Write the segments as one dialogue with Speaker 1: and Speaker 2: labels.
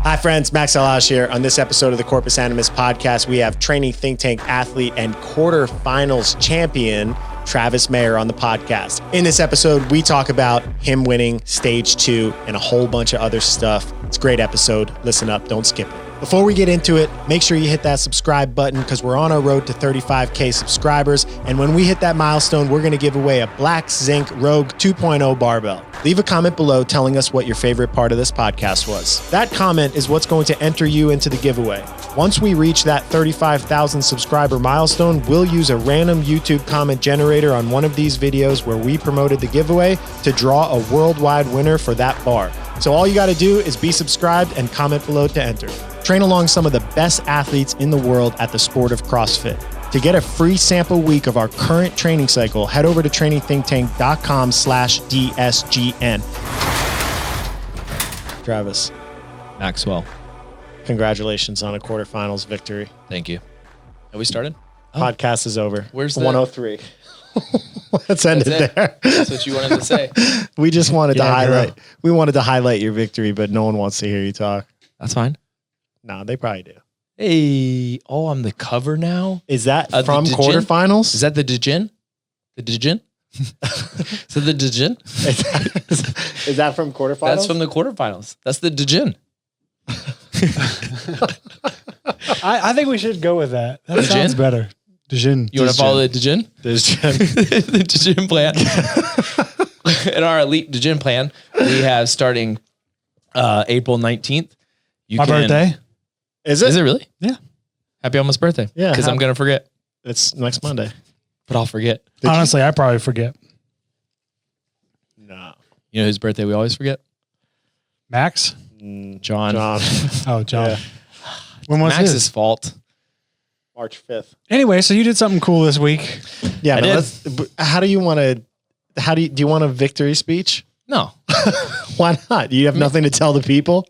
Speaker 1: Hi friends, Max Elash here. On this episode of the Corpus Animus podcast, we have training think tank athlete and quarterfinals champion, Travis Mayer, on the podcast. In this episode, we talk about him winning stage 2 and a whole bunch of other stuff. It's a great episode. Listen up, don't skip it. Before we get into it, make sure you hit that subscribe button because we're on our road to 35K subscribers. And when we hit that milestone, we're going to give away a Black Zinc Rogue 2.0 barbell. Leave a comment below telling us what your favorite part of this podcast was. That comment is what's going to enter you into the giveaway. Once we reach that 35,000 subscriber milestone, we'll use a random YouTube comment generator on one of these videos where we promoted the giveaway to draw a worldwide winner for that bar. So all you got to do is be subscribed and comment below to enter. Train along some of the best athletes in the world at the sport of CrossFit. To get a free sample week of our current training cycle, head over to trainingthinktank.com/DSGN. Travis.
Speaker 2: Maxwell.
Speaker 1: Congratulations on a quarterfinals victory.
Speaker 2: Thank you. Have we started?
Speaker 1: Podcast is over.
Speaker 2: Where's the
Speaker 1: 103? Let's end it there.
Speaker 2: That's what you wanted to say.
Speaker 1: We just wanted to highlight. Girl. We wanted to highlight your victory, but no one wants to hear you talk.
Speaker 2: That's fine.
Speaker 1: No, they probably do.
Speaker 2: Hey, I'm the cover now.
Speaker 1: Is that from quarterfinals?
Speaker 2: Is that the Djinn? The Djinn? Is that the Djinn?
Speaker 1: Is that from quarterfinals?
Speaker 2: That's from the quarterfinals. That's the Djinn.
Speaker 3: I think we should go with that. That sounds better. Djinn.
Speaker 2: You want to follow the Djinn? The Djinn plan. In our elite Djinn plan, we have starting April 19th.
Speaker 3: My birthday.
Speaker 1: Is it?
Speaker 2: Is it really?
Speaker 3: Yeah.
Speaker 2: Happy almost birthday.
Speaker 1: Yeah.
Speaker 2: Because I'm going to forget.
Speaker 1: It's next Monday.
Speaker 2: But I'll forget.
Speaker 3: Honestly, I probably forget.
Speaker 1: No.
Speaker 2: You know whose birthday we always forget?
Speaker 3: Max?
Speaker 2: John.
Speaker 3: Oh, John.
Speaker 1: Yeah.
Speaker 3: When was
Speaker 2: Max's
Speaker 3: his?
Speaker 2: fault.
Speaker 1: March 5th.
Speaker 3: Anyway, so you did something cool this week.
Speaker 1: Yeah.
Speaker 2: I
Speaker 1: But
Speaker 2: did.
Speaker 1: how do you want to, do you want a victory speech?
Speaker 2: No.
Speaker 1: Why not? You have nothing to tell the people?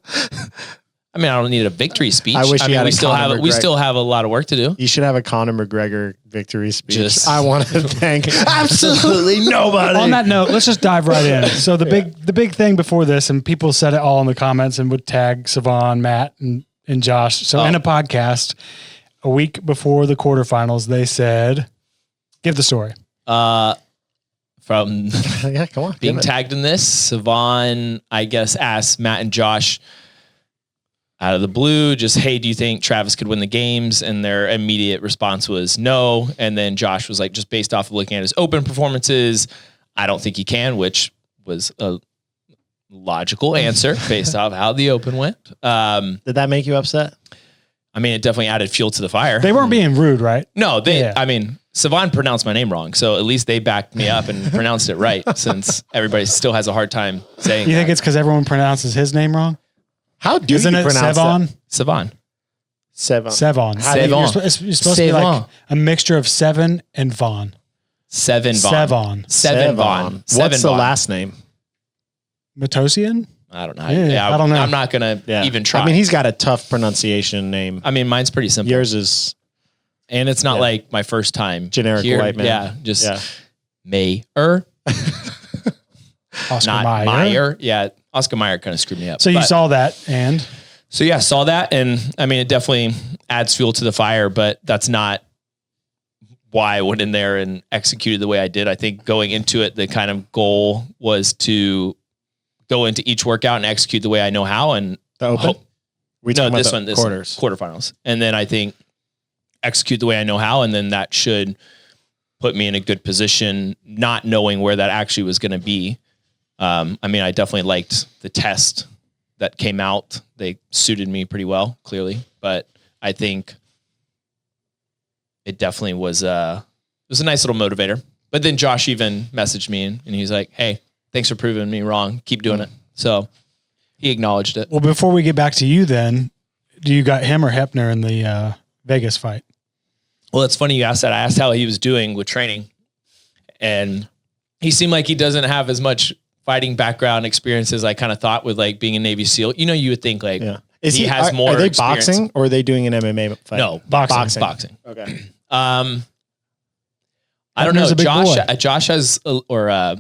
Speaker 2: I mean, I don't need a victory speech.
Speaker 1: I wish you had
Speaker 2: we
Speaker 1: a
Speaker 2: still
Speaker 1: Conor
Speaker 2: have we
Speaker 1: McGregor.
Speaker 2: still have a lot of work to do.
Speaker 1: You should have a Conor McGregor victory speech.
Speaker 2: Just-
Speaker 1: I want to thank absolutely nobody.
Speaker 3: On that note, let's just dive right in. So the big thing before this, and people said it all in the comments and would tag Savon, Matt, and Josh. So in a podcast, a week before the quarterfinals, they said, give the story.
Speaker 2: From
Speaker 1: Yeah, come on.
Speaker 2: being
Speaker 1: give it.
Speaker 2: tagged in this, Savon, I guess, asked Matt and Josh out of the blue, just, hey, do you think Travis could win the games? And their immediate response was no. And then Josh was like, just based off of looking at his open performances, I don't think he can, which was a logical answer based off how the open went.
Speaker 1: Did that make you upset?
Speaker 2: I mean, it definitely added fuel to the fire.
Speaker 3: They weren't being rude, right?
Speaker 2: No,
Speaker 3: Yeah.
Speaker 2: I mean, Savon pronounced my name wrong. So at least they backed me up and pronounced it right, since everybody still has a hard time saying
Speaker 3: You
Speaker 2: that.
Speaker 3: think it's because everyone pronounces his name wrong?
Speaker 1: How do
Speaker 3: Isn't
Speaker 1: you
Speaker 3: it
Speaker 1: pronounce
Speaker 3: Savon?
Speaker 1: that?
Speaker 2: Savon.
Speaker 1: Sevon.
Speaker 3: Sevon.
Speaker 2: Sevon.
Speaker 3: You're supposed to be like a mixture of Seven and Vaughn.
Speaker 2: Seven Vaughn.
Speaker 3: Sevon.
Speaker 2: Seven Vaughn.
Speaker 1: What's the last name?
Speaker 3: Matosian?
Speaker 2: I don't know.
Speaker 3: Yeah, I don't know.
Speaker 2: I'm not going to even try.
Speaker 1: I mean, he's got a tough pronunciation name.
Speaker 2: I mean, mine's pretty simple.
Speaker 1: Yours is
Speaker 2: And it's not like my first time.
Speaker 1: generic
Speaker 2: here.
Speaker 1: white man.
Speaker 2: Yeah. Just
Speaker 1: Yeah.
Speaker 2: Mayer,
Speaker 3: Oscar
Speaker 2: not
Speaker 3: Mayer.
Speaker 2: Meyer. Yeah. Oscar Mayer kind of screwed me up.
Speaker 3: So you
Speaker 2: But-
Speaker 3: saw that and?
Speaker 2: So yeah, saw that. And I mean, it definitely adds fuel to the fire, but that's not why I went in there and executed the way I did. I think going into it, the kind of goal was to go into each workout and execute the way I know how. And
Speaker 1: The open?
Speaker 2: this quarterfinals. And then I think execute the way I know how. And then that should put me in a good position, not knowing where that actually was going to be. I mean, I definitely liked the test that came out. They suited me pretty well, clearly, but I think it definitely was it was a nice little motivator. But then Josh even messaged me and he's like, hey, thanks for proving me wrong. Keep doing it. So he acknowledged it.
Speaker 3: Well, before we get back to you then, do you got him or Hepner in the Vegas fight?
Speaker 2: Well, it's funny you asked that. I asked how he was doing with training, and he seemed like he doesn't have as much fighting background experience as I kind of thought with like being a Navy SEAL. You know, you would think like he has more.
Speaker 1: Are they
Speaker 2: experience.
Speaker 1: boxing or are they doing an MMA fight?
Speaker 2: No,
Speaker 3: boxing.
Speaker 1: Okay.
Speaker 2: I don't know.
Speaker 3: Hepner's a big boy.
Speaker 2: Josh has, or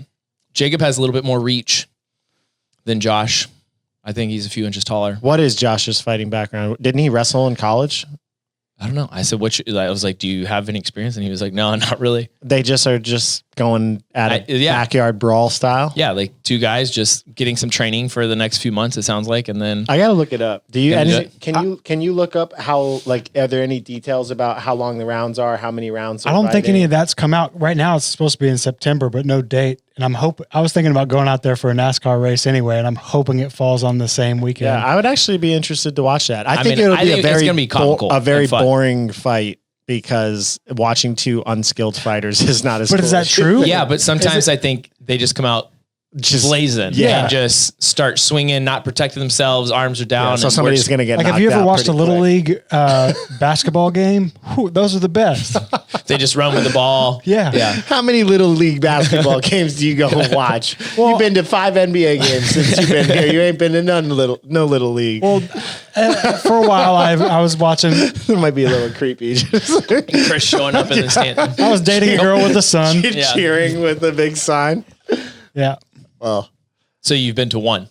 Speaker 2: Jacob has a little bit more reach than Josh. I think he's a few inches taller.
Speaker 1: What is Josh's fighting background? Didn't he wrestle in college?
Speaker 2: I don't know. I said, I was like, do you have any experience? And he was like, no, not really.
Speaker 1: They just are just going at a backyard brawl style.
Speaker 2: Yeah. Like 2 guys just getting some training for the next few months, it sounds like. And then
Speaker 1: I got to look it up. Do you, can you look up how, like, are there any details about how long the rounds are, how many rounds?
Speaker 3: I don't think any of that's come out right now. It's supposed to be in September, but no date. And I was thinking about going out there for a NASCAR race anyway, and I'm hoping it falls on the same weekend.
Speaker 1: Yeah, I would actually be interested to watch that. I think it'll be a very boring fight because watching 2 unskilled fighters is not as.
Speaker 3: But is that true?
Speaker 2: Yeah, but sometimes I think they just come out just blazing, and just start swinging, not protecting themselves, arms are down.
Speaker 1: Yeah, so somebody's going to get.
Speaker 3: Like, have you ever watched a little league basketball game? Whew, those are the best.
Speaker 2: They just run with the ball.
Speaker 3: Yeah.
Speaker 1: How many little league basketball games do you go and watch? Well, you've been to 5 NBA games since you've been here. You ain't been to no little league.
Speaker 3: Well, for a while I was watching.
Speaker 1: It might be a little creepy.
Speaker 2: Chris showing up in the stand.
Speaker 3: I was dating a girl with a son.
Speaker 1: Cheering with a big sign.
Speaker 3: Yeah.
Speaker 1: Well,
Speaker 2: so you've been to 1?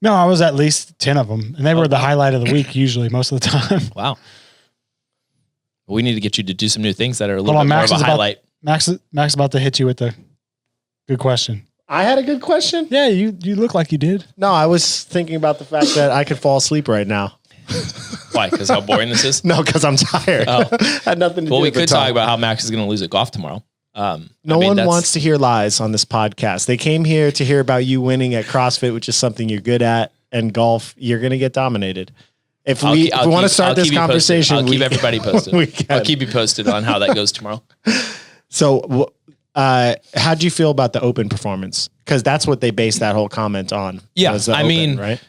Speaker 3: No, I was at least 10 of them, and they were the highlight of the week usually most of the time.
Speaker 2: Wow. We need to get you to do some new things that are a little bit more of a highlight.
Speaker 3: Max about to hit you with a good question.
Speaker 1: I had a good question?
Speaker 3: Yeah, you look like you did.
Speaker 1: No, I was thinking about the fact that I could fall asleep right now.
Speaker 2: Why? Because how boring this is?
Speaker 1: No, because I'm tired. Had nothing to do with it.
Speaker 2: Well, we could talk about how Max is going to lose at golf tomorrow.
Speaker 1: No one wants to hear lies on this podcast. They came here to hear about you winning at CrossFit, which is something you're good at, and golf, you're going to get dominated. If we want to start this conversation,
Speaker 2: I'll keep everybody posted. I'll keep you posted on how that goes tomorrow.
Speaker 1: So, how do you feel about the open performance? Because that's what they based that whole comment on.
Speaker 2: Yeah,
Speaker 1: I mean, right?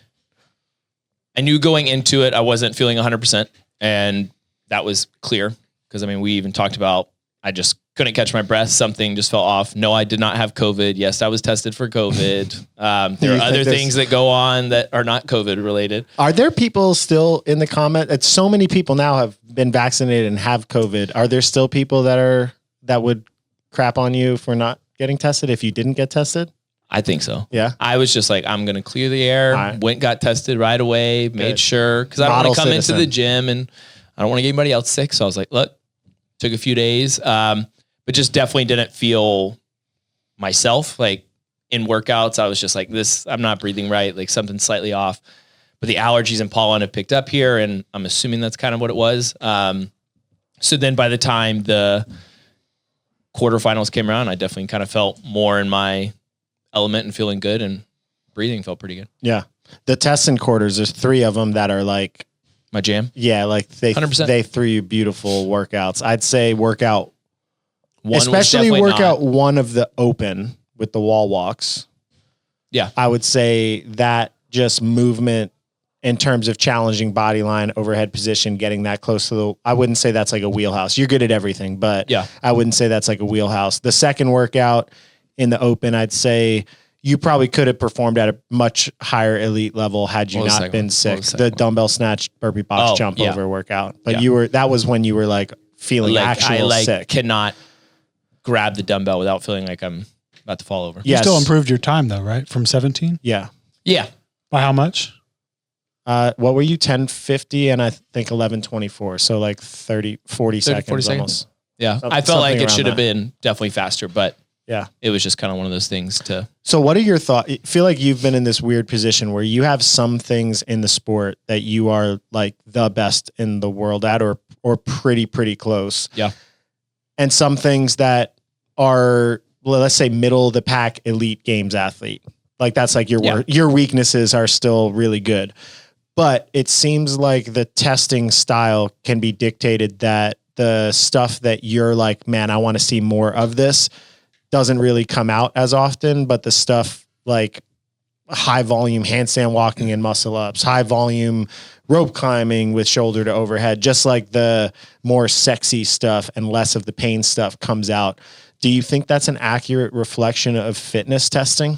Speaker 2: I knew going into it, I wasn't feeling 100%, and that was clear. Because we even talked about I just couldn't catch my breath. Something just fell off. No, I did not have COVID. Yes, I was tested for COVID. There are other things that go on that are not COVID related.
Speaker 1: Are there people still in the comment? It's so many people now have been vaccinated and have COVID. Are there still people that would crap on you for not getting tested if you didn't get tested?
Speaker 2: I think so.
Speaker 1: Yeah.
Speaker 2: I was just like, I'm going to clear the air. Got tested right away. Made sure. Because I don't want to come into the gym and I don't want to get anybody else sick. So I was like, look, took a few days. But just definitely didn't feel myself. Like in workouts, I was just like this, I'm not breathing right. Like something slightly off. But the allergies and pollen have picked up here. And I'm assuming that's kind of what it was. So then by the time the quarterfinals came around, I definitely kind of felt more in my element and feeling good, and breathing felt pretty good.
Speaker 1: Yeah. The tests and quarters, there's 3 of them that are like
Speaker 2: my jam.
Speaker 1: Yeah. Like they
Speaker 2: 100%.
Speaker 1: They threw you beautiful workouts. I'd say workout one, especially
Speaker 2: workout
Speaker 1: one of the open with the wall walks.
Speaker 2: Yeah.
Speaker 1: I would say that just movement in terms of challenging body line, overhead position, getting that close to I wouldn't say that's like a wheelhouse. You're good at everything, but
Speaker 2: yeah,
Speaker 1: I wouldn't say that's like a wheelhouse. The second workout in the open, I'd say you probably could have performed at a much higher elite level had you not been sick. The dumbbell snatch, burpee box jump over workout. But that was when you were like feeling sick.
Speaker 2: Cannot grab the dumbbell without feeling like I'm about to fall over.
Speaker 3: You still improved your time though, right? From 17?
Speaker 1: Yeah.
Speaker 2: Yeah.
Speaker 3: By how much?
Speaker 1: What were you? 10:50 and I think 11:24. So like 40 seconds almost.
Speaker 2: Yeah. I felt like it should have been definitely faster, but yeah, it was just kind of one of those things to.
Speaker 1: So what are your thoughts? I feel like you've been in this weird position where you have some things in the sport that you are like the best in the world at, or pretty close.
Speaker 2: Yeah.
Speaker 1: And some things that are, well, let's say middle of the pack elite games athlete. Like that's like your weaknesses are still really good. But it seems like the testing style can be dictated that the stuff that you're like, man, I want to see more of this doesn't really come out as often. But the stuff like high volume handstand walking and muscle ups, high volume rope climbing with shoulder to overhead, just like the more sexy stuff and less of the pain stuff comes out. Do you think that's an accurate reflection of fitness testing?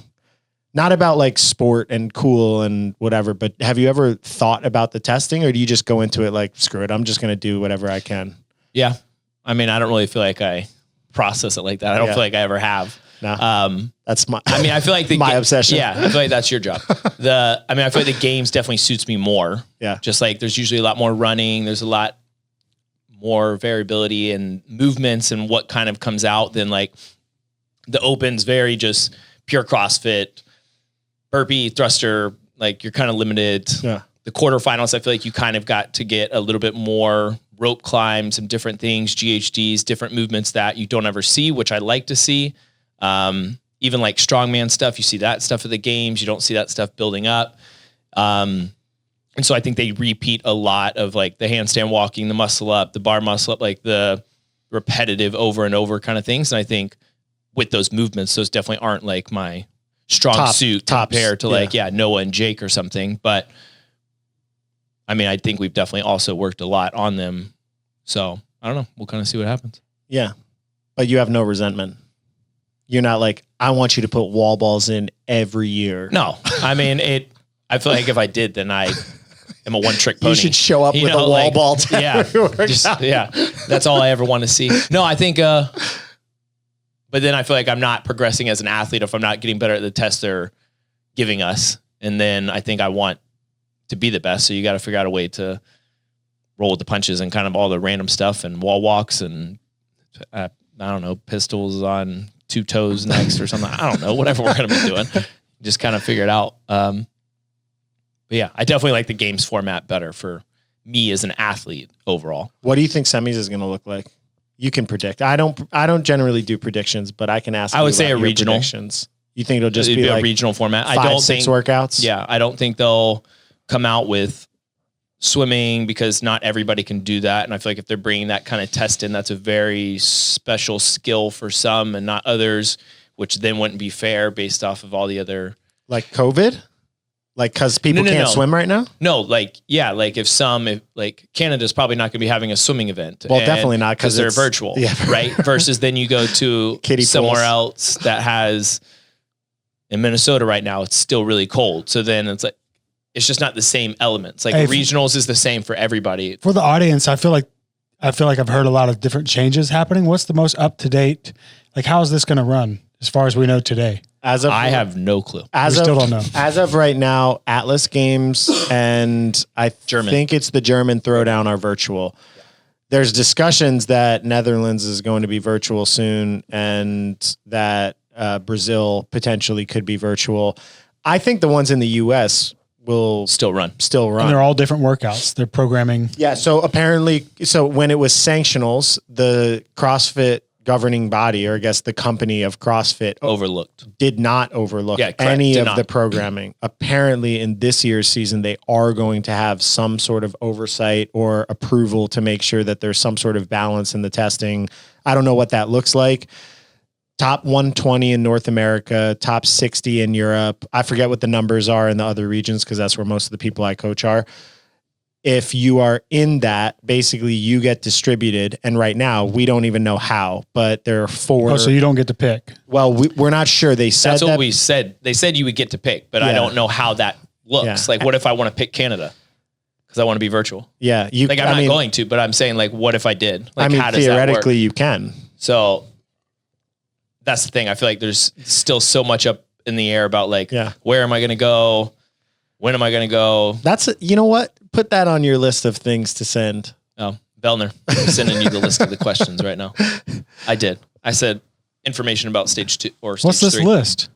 Speaker 1: Not about like sport and cool and whatever, but have you ever thought about the testing, or do you just go into it like, screw it, I'm just going to do whatever I can?
Speaker 2: Yeah. I mean, I don't really feel like I process it like that. I don't feel like I ever have.
Speaker 1: No. That's my.
Speaker 2: I mean, I feel like
Speaker 1: my obsession.
Speaker 2: Yeah, I feel like that's your job. I feel like the games definitely suits me more.
Speaker 1: Yeah.
Speaker 2: Just like there's usually a lot more running. There's a lot more variability and movements and what kind of comes out than like the Open's very just pure CrossFit, burpee, thruster. Like you're kind of limited.
Speaker 1: Yeah. The
Speaker 2: quarterfinals, I feel like you kind of got to get a little bit more rope climbs and different things, GHDs, different movements that you don't ever see, which I like to see. Even like strongman stuff, you see that stuff at the games. You don't see that stuff building up. And so I think they repeat a lot of like the handstand walking, the muscle up, the bar muscle up, like the repetitive over and over kind of things. And I think with those movements, those definitely aren't like my strong suit compared to like, Noah and Jake or something. But I mean, I think we've definitely also worked a lot on them. So I don't know. We'll kind of see what happens.
Speaker 1: Yeah. But you have no resentment. You're not like, I want you to put wall balls in every year.
Speaker 2: No, I mean, I feel like if I did, then I am a one trick pony.
Speaker 1: You should show up with a wall ball.
Speaker 2: That's all I ever want to see. No, I think, but then I feel like I'm not progressing as an athlete if I'm not getting better at the test they're giving us. And then I think I want to be the best. So you got to figure out a way to roll with the punches and kind of all the random stuff and wall walks and I don't know, pistols on 2 toes next or something. I don't know, whatever we're going to be doing. Just kind of figure it out. But yeah, I definitely like the games format better for me as an athlete overall.
Speaker 1: What do you think semis is going to look like? You can predict. I don't generally do predictions, but I can ask.
Speaker 2: I would say a regional
Speaker 1: predictions. You think it'll just be
Speaker 2: a
Speaker 1: like
Speaker 2: regional format?
Speaker 1: 5-6 workouts.
Speaker 2: Yeah, I don't think they'll come out with swimming because not everybody can do that. And I feel like if they're bringing that kind of test in, that's a very special skill for some and not others, which then wouldn't be fair based off of all the other.
Speaker 1: Like COVID? Like, cause people can't swim right now?
Speaker 2: No, like, yeah, like if Canada's probably not going to be having a swimming event.
Speaker 1: Well, definitely not
Speaker 2: because they're virtual, right? Versus then you go to somewhere else that has, in Minnesota right now, it's still really cold. So then it's like, it's just not the same elements. Like regionals is the same for everybody.
Speaker 3: For the audience, I feel like I've heard a lot of different changes happening. What's the most up to date? Like, how is this going to run as far as we know today?
Speaker 2: I have no clue.
Speaker 3: Still don't know.
Speaker 1: As of right now, Atlas Games and I think it's the German Throwdown are virtual. There's discussions that Netherlands is going to be virtual soon and that Brazil potentially could be virtual. I think the ones in the US will
Speaker 2: still run.
Speaker 3: And they're all different workouts. They're programming.
Speaker 1: Yeah. So apparently, when it was sanctionals, the CrossFit governing body, or I guess the company of CrossFit did not overlook any of the programming. Apparently in this year's season, they are going to have some sort of oversight or approval to make sure that there's some sort of balance in the testing. I don't know what that looks like. Top 120 in North America, top 60 in Europe. I forget what the numbers are in the other regions because that's where most of the people I coach are. If you are in that, basically you get distributed. And right now we don't even know how, but there are 4.
Speaker 3: Oh, so you don't get to pick.
Speaker 1: Well, we're not sure. They said
Speaker 2: that's what we said. They said you would get to pick, but I don't know how that looks. Yeah. Like, what if I want to pick Canada? Because I want to be virtual.
Speaker 1: Yeah.
Speaker 2: I'm not going to, but I'm saying, like, what if I did? Like, how does
Speaker 1: theoretically
Speaker 2: that work?
Speaker 1: You can.
Speaker 2: So that's the thing. I feel like there's still so much up in the air about like, where am I going to go? When am I going to go?
Speaker 1: You know what? Put that on your list of things to send.
Speaker 2: Oh, Bellner, I'm sending you the list of the questions right now. I did. I said information about stage 2 or stage 3.
Speaker 3: What's this list?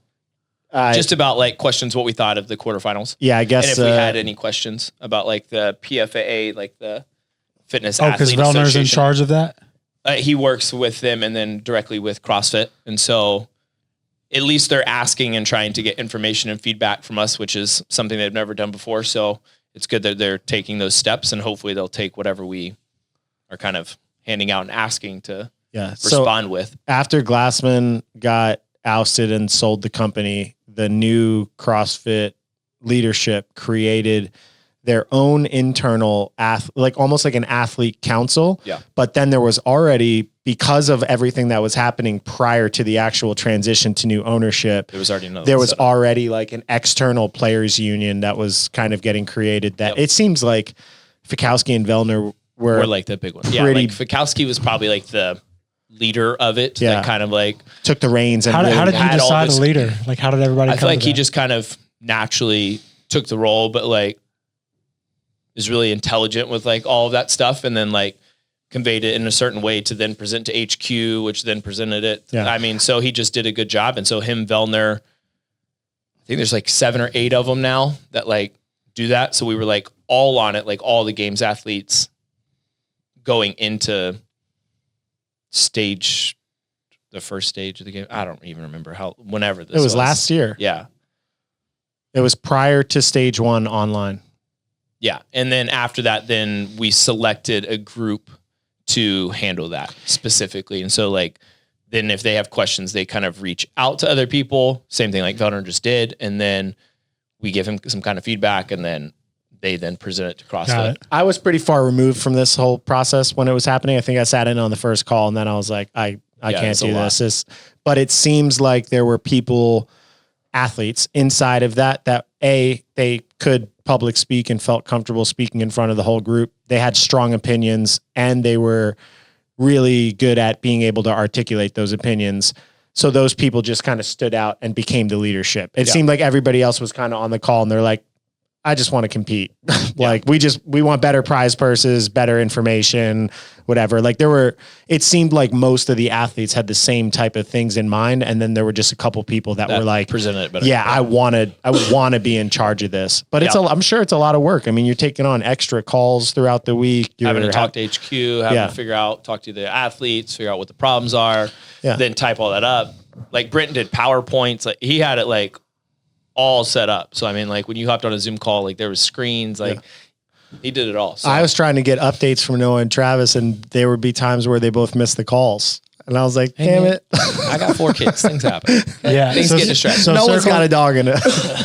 Speaker 2: Just about like questions, what we thought of the quarterfinals.
Speaker 1: Yeah, I guess.
Speaker 2: And if we had any questions about like the PFAA, like the Fitness Athlete Association.
Speaker 3: Oh, because Vellner's in charge of that?
Speaker 2: He works with them and then directly with CrossFit. And so at least they're asking and trying to get information and feedback from us, which is something they've never done before. So it's good that they're taking those steps and hopefully they'll take whatever we are kind of handing out and asking to respond with.
Speaker 1: After Glassman got ousted and sold the company, the new CrossFit leadership created their own internal almost like an athlete council.
Speaker 2: Yeah.
Speaker 1: But then there was already, because of everything that was happening prior to the actual transition to new ownership, there was already like an external players union that was kind of getting created that it seems like Fikowski and Vellner were
Speaker 2: like the big one. Yeah. Like Fikowski was probably like the leader of it.
Speaker 1: Yeah.
Speaker 2: That kind of like
Speaker 1: took the reins. And
Speaker 3: How did you
Speaker 2: had all
Speaker 3: decide a
Speaker 2: this-
Speaker 3: leader? Like, how did everybody
Speaker 2: I
Speaker 3: come
Speaker 2: feel like
Speaker 3: to
Speaker 2: he
Speaker 3: that?
Speaker 2: just kind of naturally took the role, but like is really intelligent with like all of that stuff, and then like conveyed it in a certain way to then present to HQ, which then presented it.
Speaker 1: Yeah.
Speaker 2: I mean, so he just did a good job. And so him, Vellner, I think there's like 7 or 8 of them now that like do that. So we were like all on it, like all the games athletes going into the first stage of the game. I don't even remember whenever this
Speaker 1: it was last year.
Speaker 2: Yeah.
Speaker 1: It was prior to stage 1 online.
Speaker 2: Yeah. And then after that, then we selected a group to handle that specifically. And so like, then if they have questions, they kind of reach out to other people. Same thing like Vellner just did. And then we give him some kind of feedback, and then they then present it to CrossFit.
Speaker 1: I was pretty far removed from this whole process when it was happening. I think I sat in on the first call, and then I was like, I can't do this. But it seems like there were athletes inside of that they could public speak and felt comfortable speaking in front of the whole group. They had strong opinions, and they were really good at being able to articulate those opinions. So those people just kind of stood out and became the leadership. It seemed like everybody else was kind of on the call, and they're like, I just want to compete. Like we want better prize purses, better information, whatever. Like it seemed like most of the athletes had the same type of things in mind. And then there were just a couple people that were like,
Speaker 2: presented it better.
Speaker 1: Yeah, I want to be in charge of this, but I'm sure it's a lot of work. I mean, you're taking on extra calls throughout the week. You're
Speaker 2: having to talk to HQ, having to talk to the athletes, figure out what the problems are, then type all that up. Like Brenton did PowerPoints. Like he had it like all set up. So I mean, like when you hopped on a Zoom call, like there was screens, like he did it all. So
Speaker 1: I was trying to get updates from Noah and Travis, and there would be times where they both missed the calls. And I was like, damn it.
Speaker 2: I got 4 kids. Things happen.
Speaker 3: Yeah.
Speaker 2: Things get distracted.
Speaker 3: So
Speaker 1: no one's got a dog in it.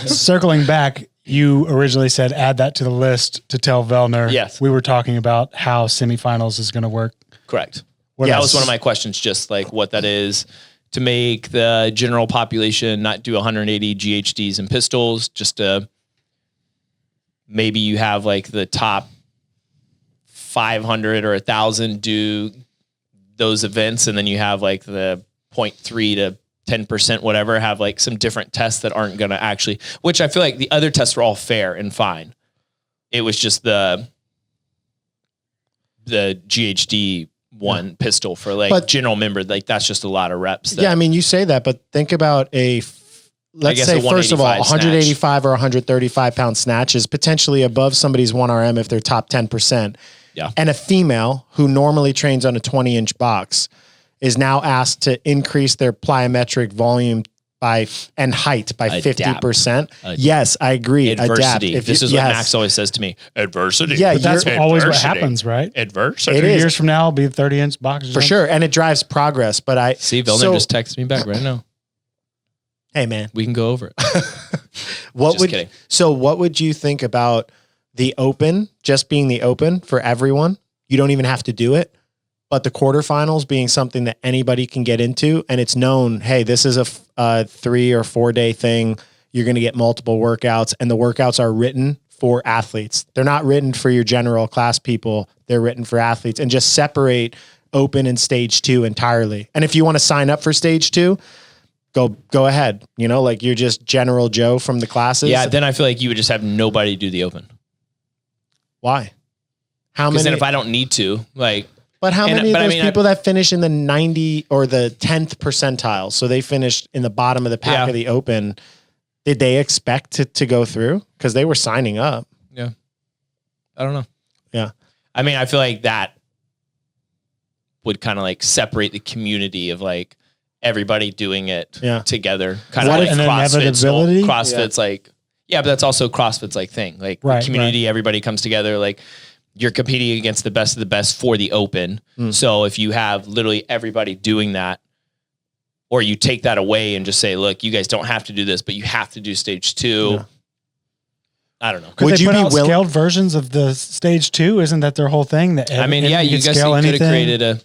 Speaker 3: Circling back, you originally said add that to the list to tell Vellner.
Speaker 2: Yes.
Speaker 3: We were talking about how semifinals is going to work.
Speaker 2: Correct.
Speaker 3: What
Speaker 2: That
Speaker 3: else?
Speaker 2: was one of my questions, just like what that is to make the general population not do 180 GHDs and pistols, just to maybe you have like the top 500 or 1,000 do those events. And then you have like the 0.3 to 10%, whatever, have like some different tests that aren't going to actually, which I feel like the other tests were all fair and fine. It was just the GHD one pistol for like general member. Like that's just a lot of reps.
Speaker 1: Yeah. I mean, you say that, but think about let's say first of all, 185 or 135 pound snatch is potentially above somebody's 1RM if they're top 10%.
Speaker 2: Yeah.
Speaker 1: And a female who normally trains on a 20-inch box is now asked to increase their plyometric volume and height by 50%. Yes, I agree.
Speaker 2: Adversity.
Speaker 1: Adapt.
Speaker 2: This is what Max always says to me. Adversity.
Speaker 1: Yeah,
Speaker 3: But that's always what happens, right?
Speaker 2: Adversity.
Speaker 3: 2 years from now, I'll be 30-inch boxes.
Speaker 1: For sure. And it drives progress. But
Speaker 2: Vellner just texted me back right now.
Speaker 1: Hey man,
Speaker 2: we can go over it.
Speaker 1: Kidding. So what would you think about the open just being the open for everyone? You don't even have to do it. But the quarterfinals being something that anybody can get into, and it's known, hey, this is a 3 or 4 day thing. You're going to get multiple workouts, and the workouts are written for athletes. They're not written for your general class people. They're written for athletes, and just separate open and stage 2 entirely. And if you want to sign up for stage 2, go ahead. You know, like you're just general Joe from the classes.
Speaker 2: Yeah. Then I feel like you would just have nobody do the open.
Speaker 1: Why? How many?
Speaker 2: Then if I don't need to, like.
Speaker 1: But how many of those people that finish in the 90 or the 10th percentile, so they finished in the bottom of the pack of the open, did they expect to go through? Because they were signing up.
Speaker 2: Yeah. I don't know.
Speaker 1: Yeah.
Speaker 2: I mean, I feel like that would kind of like separate the community of like everybody doing it together. Kind of like CrossFit's like, but that's also CrossFit's like thing. Like the community, everybody comes together, like you're competing against the best of the best for the open. So if you have literally everybody doing that, or you take that away and just say, look, you guys don't have to do this, but you have to do stage 2. Yeah. I don't know.
Speaker 3: Would you be scaled versions of the stage 2? Isn't that their whole thing? That
Speaker 2: you guys could have created a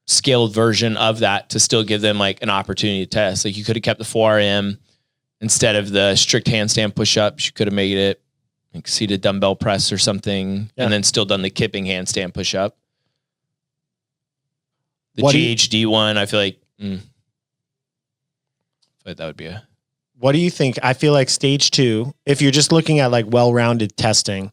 Speaker 2: scaled version of that to still give them like an opportunity to test. Like you could have kept the 4RM instead of the strict handstand push-ups. You could have made it like seated dumbbell press or something, and then still done the kipping handstand push-up. The GHD one, I feel like that would be a.
Speaker 1: What do you think? I feel like stage 2, if you're just looking at like well-rounded testing,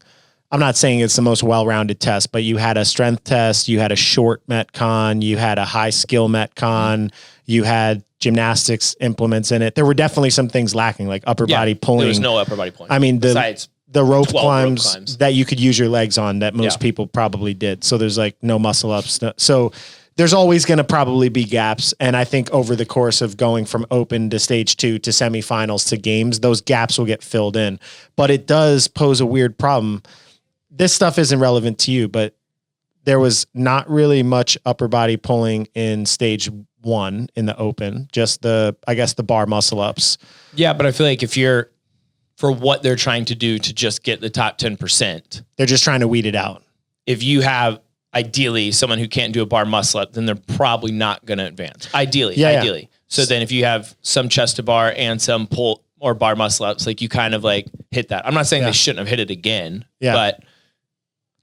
Speaker 1: I'm not saying it's the most well-rounded test, but you had a strength test, you had a short Metcon, you had a high skill Metcon, you had gymnastics implements in it. There were definitely some things lacking, like upper body pulling.
Speaker 2: There was no upper body pulling.
Speaker 1: I mean,
Speaker 2: besides
Speaker 1: the rope climbs that you could use your legs on that most people probably did. So there's like no muscle ups. So there's always going to probably be gaps. And I think over the course of going from open to stage 2 to semifinals to games, those gaps will get filled in. But it does pose a weird problem. This stuff isn't relevant to you, but there was not really much upper body pulling in stage 1 in the open, just the bar muscle ups.
Speaker 2: Yeah. But I feel like for what they're trying to do to just get the top 10%,
Speaker 1: they're just trying to weed it out.
Speaker 2: If you have ideally someone who can't do a bar muscle up, then they're probably not going to advance. Ideally. So then if you have some chest to bar and some pull or bar muscle ups, like you kind of like hit that. I'm not saying they shouldn't have hit it again, but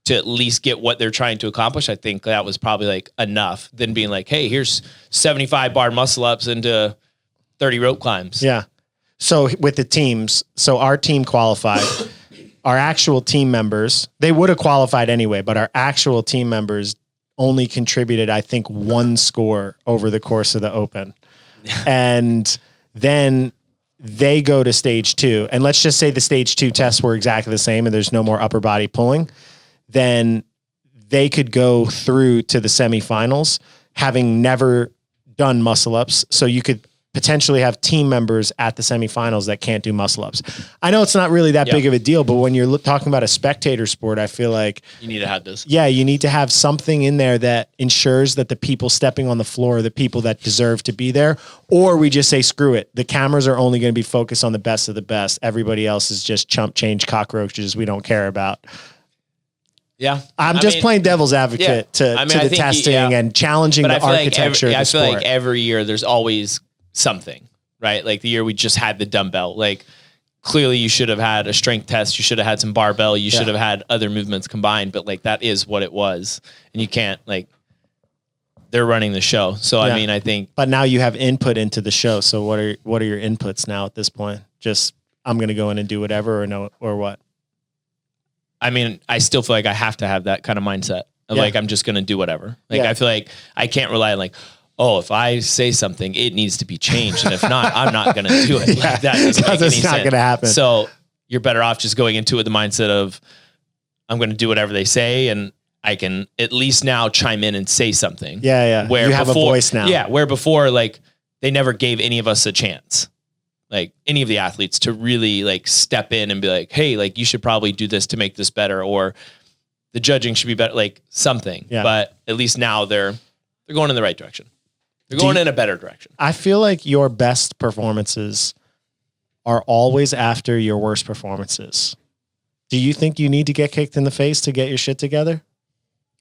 Speaker 2: to at least get what they're trying to accomplish, I think that was probably like enough than being like, hey, here's 75 bar muscle ups into 30 rope climbs.
Speaker 1: Yeah. So with the teams, so our team qualified. Our actual team members, they would have qualified anyway, but our actual team members only contributed, I think, 1 score over the course of the open. And then they go to stage 2. And let's just say the stage 2 tests were exactly the same and there's no more upper body pulling. Then they could go through to the semifinals having never done muscle ups. So you could potentially have team members at the semifinals that can't do muscle ups. I know it's not really that big of a deal, but when you're talking about a spectator sport, I feel like
Speaker 2: you need to have this.
Speaker 1: Yeah, you need to have something in there that ensures that the people stepping on the floor are the people that deserve to be there. Or we just say, screw it. The cameras are only going to be focused on the best of the best. Everybody else is just chump change cockroaches we don't care about.
Speaker 2: Yeah.
Speaker 1: I'm just playing devil's advocate to the testing and challenging the architecture of the sport.
Speaker 2: I feel like every year there's always something, right? Like the year we just had the dumbbell, like clearly you should have had a strength test. You should have had some barbell. You should have had other movements combined, but like that is what it was. And you can't like, they're running the show. So, I mean, I think,
Speaker 1: but now you have input into the show. So what are your inputs now at this point? Just, I'm going to go in and do whatever or what?
Speaker 2: I mean, I still feel like I have to have that kind of mindset of like, I'm just going to do whatever. Like, I feel like I can't rely on like, oh, if I say something, it needs to be changed. And if not, I'm not going to do it. Like, that doesn't make any sense.
Speaker 1: Not going to happen.
Speaker 2: So you're better off just going into it with the mindset of, I'm going to do whatever they say. And I can at least now chime in and say something.
Speaker 1: Yeah.
Speaker 2: Where
Speaker 1: you have a voice now.
Speaker 2: Yeah. Where before, like they never gave any of us a chance, like any of the athletes to really like step in and be like, hey, like you should probably do this to make this better. Or the judging should be better, like something. Yeah. But at least now they're going in the right direction. They're going in a better direction.
Speaker 1: I feel like your best performances are always after your worst performances. Do you think you need to get kicked in the face to get your shit together?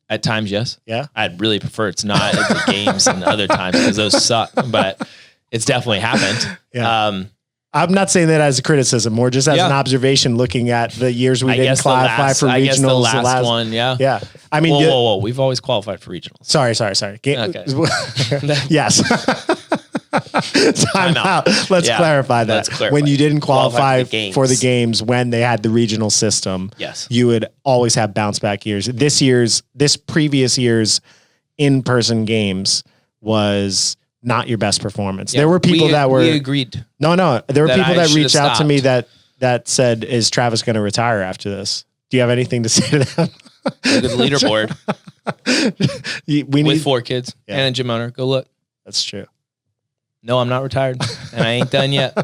Speaker 2: At times, yes.
Speaker 1: Yeah.
Speaker 2: I'd really prefer it's not at the games and other times because those suck, but it's definitely happened.
Speaker 1: Yeah. I'm not saying that as a criticism, more just as an observation looking at the years we didn't qualify for regionals. I guess
Speaker 2: the last one, yeah.
Speaker 1: Yeah. I mean,
Speaker 2: whoa. We've always qualified for regionals.
Speaker 1: Sorry.
Speaker 2: Okay.
Speaker 1: Yes. Time out. Let's clarify that. When you didn't qualify for the games when they had the regional system, you would always have bounce back years. This previous year's in-person games was not your best performance. There were people we agreed. No. There were people that reached out to me that said, is Travis going to retire after this? Do you have anything to say to them?
Speaker 2: Look at the leaderboard. With 4 kids and a gym owner. Go look.
Speaker 1: That's true.
Speaker 2: No, I'm not retired and I ain't done yet.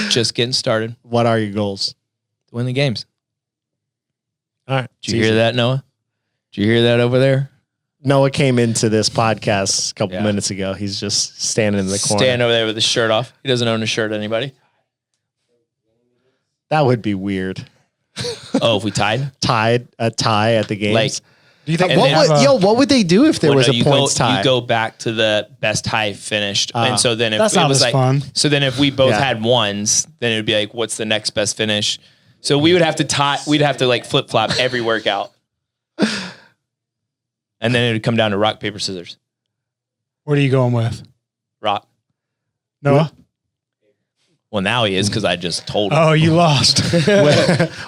Speaker 2: Just getting started.
Speaker 1: What are your goals?
Speaker 2: To win the games.
Speaker 1: All right.
Speaker 2: Did you hear that, Noah? Did you hear that over there?
Speaker 1: Noah came into this podcast a couple minutes ago. He's just standing in the corner.
Speaker 2: Standing over there with his shirt off. He doesn't own a shirt, anybody?
Speaker 1: That would be weird.
Speaker 2: Oh, if we tied?
Speaker 1: A tie at the games?
Speaker 2: Like,
Speaker 3: do you think
Speaker 1: what would they do if there was a points tie?
Speaker 2: You go back to the best tie finished. And so then if
Speaker 3: that's
Speaker 2: it was like
Speaker 3: fun.
Speaker 2: So then if we both had ones, then it would be like, what's the next best finish? So we would have to tie, we'd have to like flip-flop every workout. And then it would come down to rock, paper, scissors.
Speaker 3: What are you going with?
Speaker 2: Rock.
Speaker 3: Noah?
Speaker 2: Well, now he is because I just told him.
Speaker 3: Oh, you lost.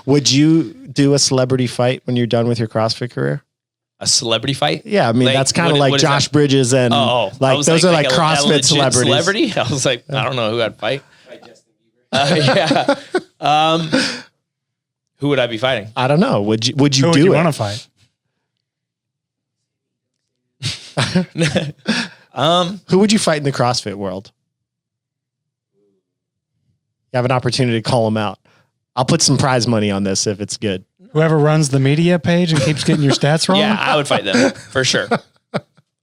Speaker 1: Would you do a celebrity fight when you're done with your CrossFit career?
Speaker 2: A celebrity fight?
Speaker 1: Yeah, I mean,
Speaker 2: Like,
Speaker 1: that's kind of
Speaker 2: what-
Speaker 1: like
Speaker 2: what is
Speaker 1: Josh
Speaker 2: that?
Speaker 1: Bridges and
Speaker 2: I
Speaker 1: like
Speaker 2: was
Speaker 1: those are like
Speaker 2: a
Speaker 1: CrossFit
Speaker 2: legit
Speaker 1: celebrities.
Speaker 2: Celebrity? I was like, I don't know who I'd fight. Yeah. Who would I be fighting?
Speaker 1: I don't know. Would you
Speaker 3: Who
Speaker 1: do
Speaker 3: would you
Speaker 1: it?
Speaker 3: want to fight?
Speaker 1: Who would you fight in the CrossFit world? You have an opportunity to call them out. I'll put some prize money on this if it's good.
Speaker 3: Whoever runs the media page and keeps getting your stats wrong?
Speaker 2: Yeah, I would fight them for sure.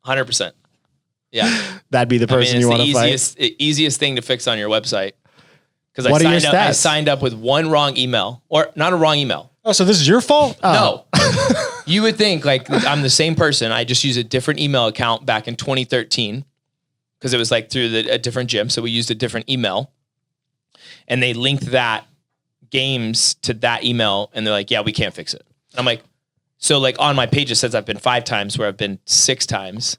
Speaker 2: 100%. Yeah.
Speaker 1: That'd be the person you want to fight.
Speaker 2: Easiest thing to fix on your website. Because
Speaker 1: What are your
Speaker 2: I
Speaker 1: stats?
Speaker 2: signed up with one wrong email, or not a wrong email.
Speaker 3: Oh, so this is your fault?
Speaker 2: No. You would think like I'm the same person. I just use a different email account back in 2013 because it was like through a different gym. So we used a different email and they linked that games to that email. And they're like, yeah, we can't fix it. And I'm like, so like on my page, it says I've been 5 times where I've been 6 times.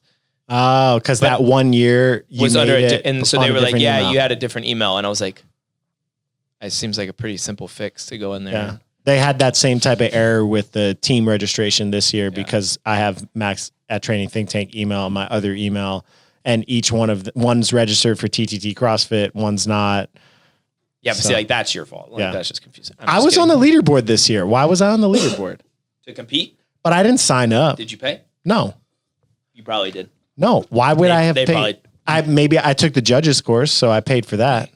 Speaker 1: Oh, because that 1 year you
Speaker 2: Was
Speaker 1: made
Speaker 2: under
Speaker 1: it
Speaker 2: and so
Speaker 1: on
Speaker 2: they
Speaker 1: a
Speaker 2: were like,
Speaker 1: different
Speaker 2: yeah,
Speaker 1: email.
Speaker 2: you had a different email. And I was like, it seems like a pretty simple fix to go in there.
Speaker 1: Yeah. They had that same type of error with the team registration this year because I have Max at Training Think Tank email, my other email, and each one of one's registered for TTT CrossFit, one's not.
Speaker 2: Yeah, but see, like that's your fault. Like,
Speaker 1: Yeah.
Speaker 2: that's just confusing.
Speaker 1: I was on the leaderboard this year. Why was I on the leaderboard?
Speaker 2: to compete.
Speaker 1: But I didn't sign up.
Speaker 2: Did you pay?
Speaker 1: No.
Speaker 2: You probably did.
Speaker 1: No. Why would I have
Speaker 2: they
Speaker 1: paid?
Speaker 2: probably-
Speaker 1: Maybe I took the judges course, so I paid for that.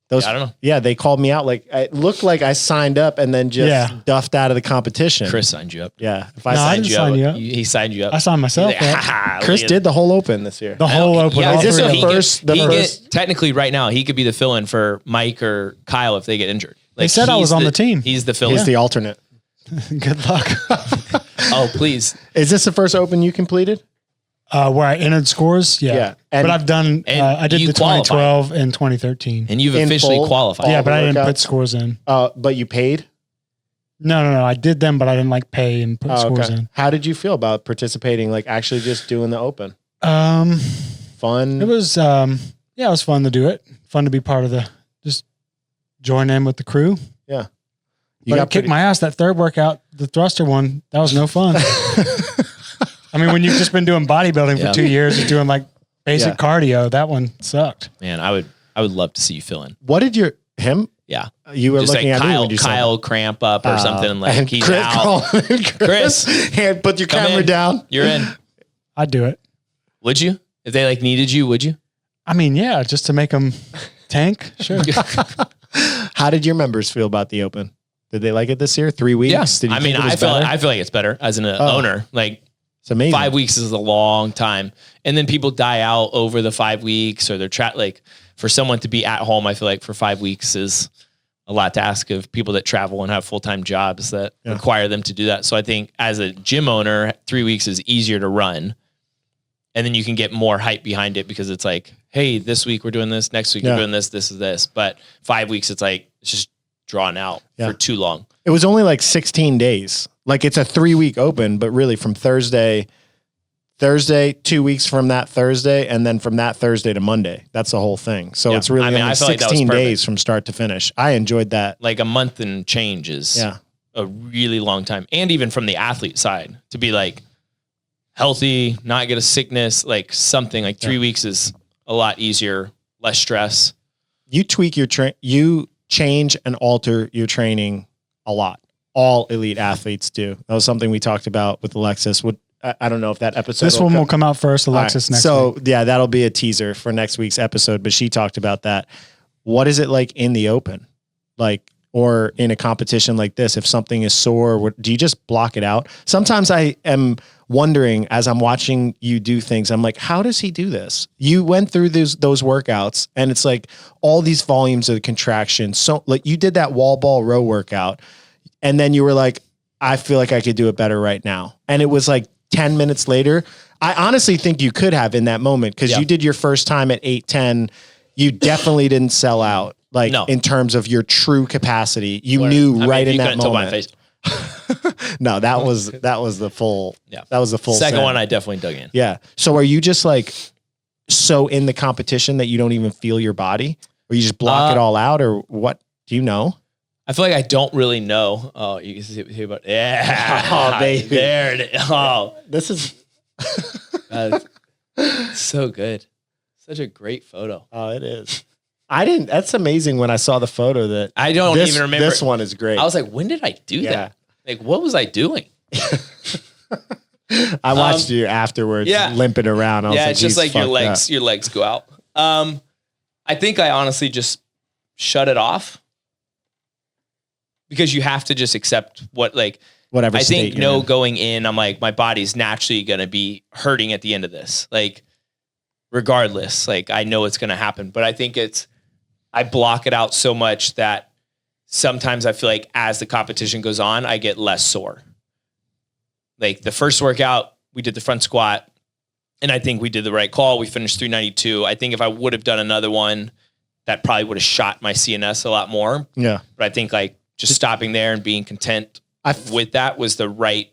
Speaker 2: I don't know.
Speaker 1: Yeah, they called me out. Like it looked like I signed up and then just duffed out of the competition.
Speaker 2: Chris signed you up.
Speaker 1: Yeah, if
Speaker 3: No, I
Speaker 1: signed
Speaker 3: didn't
Speaker 1: you
Speaker 3: sign
Speaker 1: up,
Speaker 3: you up.
Speaker 2: He signed you up.
Speaker 3: I signed myself
Speaker 2: He's like,
Speaker 3: up.
Speaker 2: "Ha, ha,
Speaker 1: Chris
Speaker 2: look at
Speaker 1: did the whole open this year.
Speaker 3: The whole open.
Speaker 2: Yeah,
Speaker 3: all
Speaker 1: is this
Speaker 3: three
Speaker 1: the
Speaker 3: of them.
Speaker 1: first- the first-
Speaker 2: technically right now he could be the fill-in for Mike or Kyle if they get injured.
Speaker 3: They said I
Speaker 2: he's
Speaker 3: was on the team.
Speaker 2: He's the fill-in.
Speaker 1: He's the alternate.
Speaker 3: Good luck.
Speaker 2: Oh, please.
Speaker 1: Is this the first open you completed?
Speaker 3: Where I entered scores,
Speaker 1: Yeah. And-
Speaker 3: but I've done.
Speaker 2: and
Speaker 3: I did
Speaker 2: you
Speaker 3: the 2012 and 2013.
Speaker 2: And you've
Speaker 1: In
Speaker 2: officially
Speaker 1: full?
Speaker 2: qualified.
Speaker 3: Yeah,
Speaker 1: all
Speaker 3: but
Speaker 1: the
Speaker 3: I didn't
Speaker 1: workouts?
Speaker 3: put scores in.
Speaker 1: But you paid?
Speaker 3: No. I did them, but I didn't like pay and put scores in.
Speaker 1: How did you feel about participating? Like actually just doing the open? Fun.
Speaker 3: It was it was fun to do it. Fun to be part of just join in with the crew.
Speaker 1: Yeah.
Speaker 3: But it kicked my ass that third workout, the thruster one. That was no fun. I mean, when you've just been doing bodybuilding for 2 years, just doing like basic cardio, that one sucked.
Speaker 2: Man, I would love to see you fill in.
Speaker 1: What did your
Speaker 2: Yeah.
Speaker 1: You were
Speaker 2: Just
Speaker 1: looking
Speaker 2: like
Speaker 1: at me when you said
Speaker 2: Kyle cramp up or something like
Speaker 1: and
Speaker 2: he's
Speaker 1: Chris,
Speaker 2: out.
Speaker 1: Chris, hand, put your
Speaker 2: Come
Speaker 1: camera
Speaker 2: in.
Speaker 1: down.
Speaker 2: You're in.
Speaker 3: I'd do it.
Speaker 2: Would you? If they like needed you, would you?
Speaker 3: I mean, yeah, just to make them tank. Sure.
Speaker 1: How did your members feel about the open? Did they like it this year? 3 weeks?
Speaker 2: Yeah.
Speaker 1: Did you
Speaker 2: I mean,
Speaker 1: think it was
Speaker 2: I feel
Speaker 1: better?
Speaker 2: like it's better as an owner. Like
Speaker 1: It's amazing.
Speaker 2: 5 weeks is a long time. And then people die out over the 5 weeks or they're like for someone to be at home, I feel like for 5 weeks is a lot to ask of people that travel and have full-time jobs that require them to do that. So I think as a gym owner, 3 weeks is easier to run. And then you can get more hype behind it because it's like, hey, this week we're doing this, next week we're doing this, this is this. But 5 weeks, it's like, it's just drawn out for too long.
Speaker 1: It was only like 16 days. Like it's a 3 week open, but really from Thursday, 2 weeks from that Thursday, and then from that Thursday to Monday. That's the whole thing. So it's really only
Speaker 2: I feel like that was
Speaker 1: 16
Speaker 2: perfect.
Speaker 1: days from start to finish. I enjoyed that.
Speaker 2: Like a month and change is a really long time. And even from the athlete side to be like healthy, not get a sickness, like something like 3 weeks is a lot easier, less stress.
Speaker 1: You tweak your you change and alter your training a lot. All elite athletes do. That was something we talked about with Alexis. I don't know if that episode.
Speaker 3: This one will come out first. Alexis next
Speaker 1: So
Speaker 3: week.
Speaker 1: yeah, that'll be a teaser for next week's episode. But she talked about that. What is it like in the open, like or in a competition like this? If something is sore, do you just block it out? Sometimes I am wondering as I'm watching you do things. I'm like, how does he do this? You went through those workouts, and it's like all these volumes of contraction. So like you did that wall ball row workout, and then you were like, I feel like I could do it better right now, and it was like 10 minutes later. I honestly think you could have in that moment because you did your first time at 8:10. You definitely didn't sell out, like in terms of your true capacity. You knew right in that moment. No, that was the full.
Speaker 2: Yeah.
Speaker 1: That was the full.
Speaker 2: Second
Speaker 1: set.
Speaker 2: one, I definitely dug in.
Speaker 1: Yeah. So are you just like so in the competition that you don't even feel your body, or you just block it all out, or what? Do you know?
Speaker 2: I feel like I don't really know. Oh, you can see about
Speaker 1: Oh, baby.
Speaker 2: There it is. Oh,
Speaker 1: This is.
Speaker 2: so good. Such a great photo.
Speaker 1: Oh, it is. I didn't. That's amazing. When I saw the photo, that
Speaker 2: I don't even remember.
Speaker 1: This one is great.
Speaker 2: I was like, when did I do that? Like, what was I doing?
Speaker 1: I watched you afterwards, limping around. I was
Speaker 2: it's just like your
Speaker 1: up.
Speaker 2: legs go out. I think I honestly just shut it off because you have to just accept whatever. I think going in, I'm like, my body's naturally going to be hurting at the end of this. Like, regardless, like I know it's going to happen, but I think I block it out so much that sometimes I feel like as the competition goes on, I get less sore. Like the first workout, we did the front squat, and I think we did the right call. We finished 392. I think if I would have done another one, that probably would have shot my CNS a lot more.
Speaker 1: Yeah.
Speaker 2: But I think like just stopping there and being content with that was the right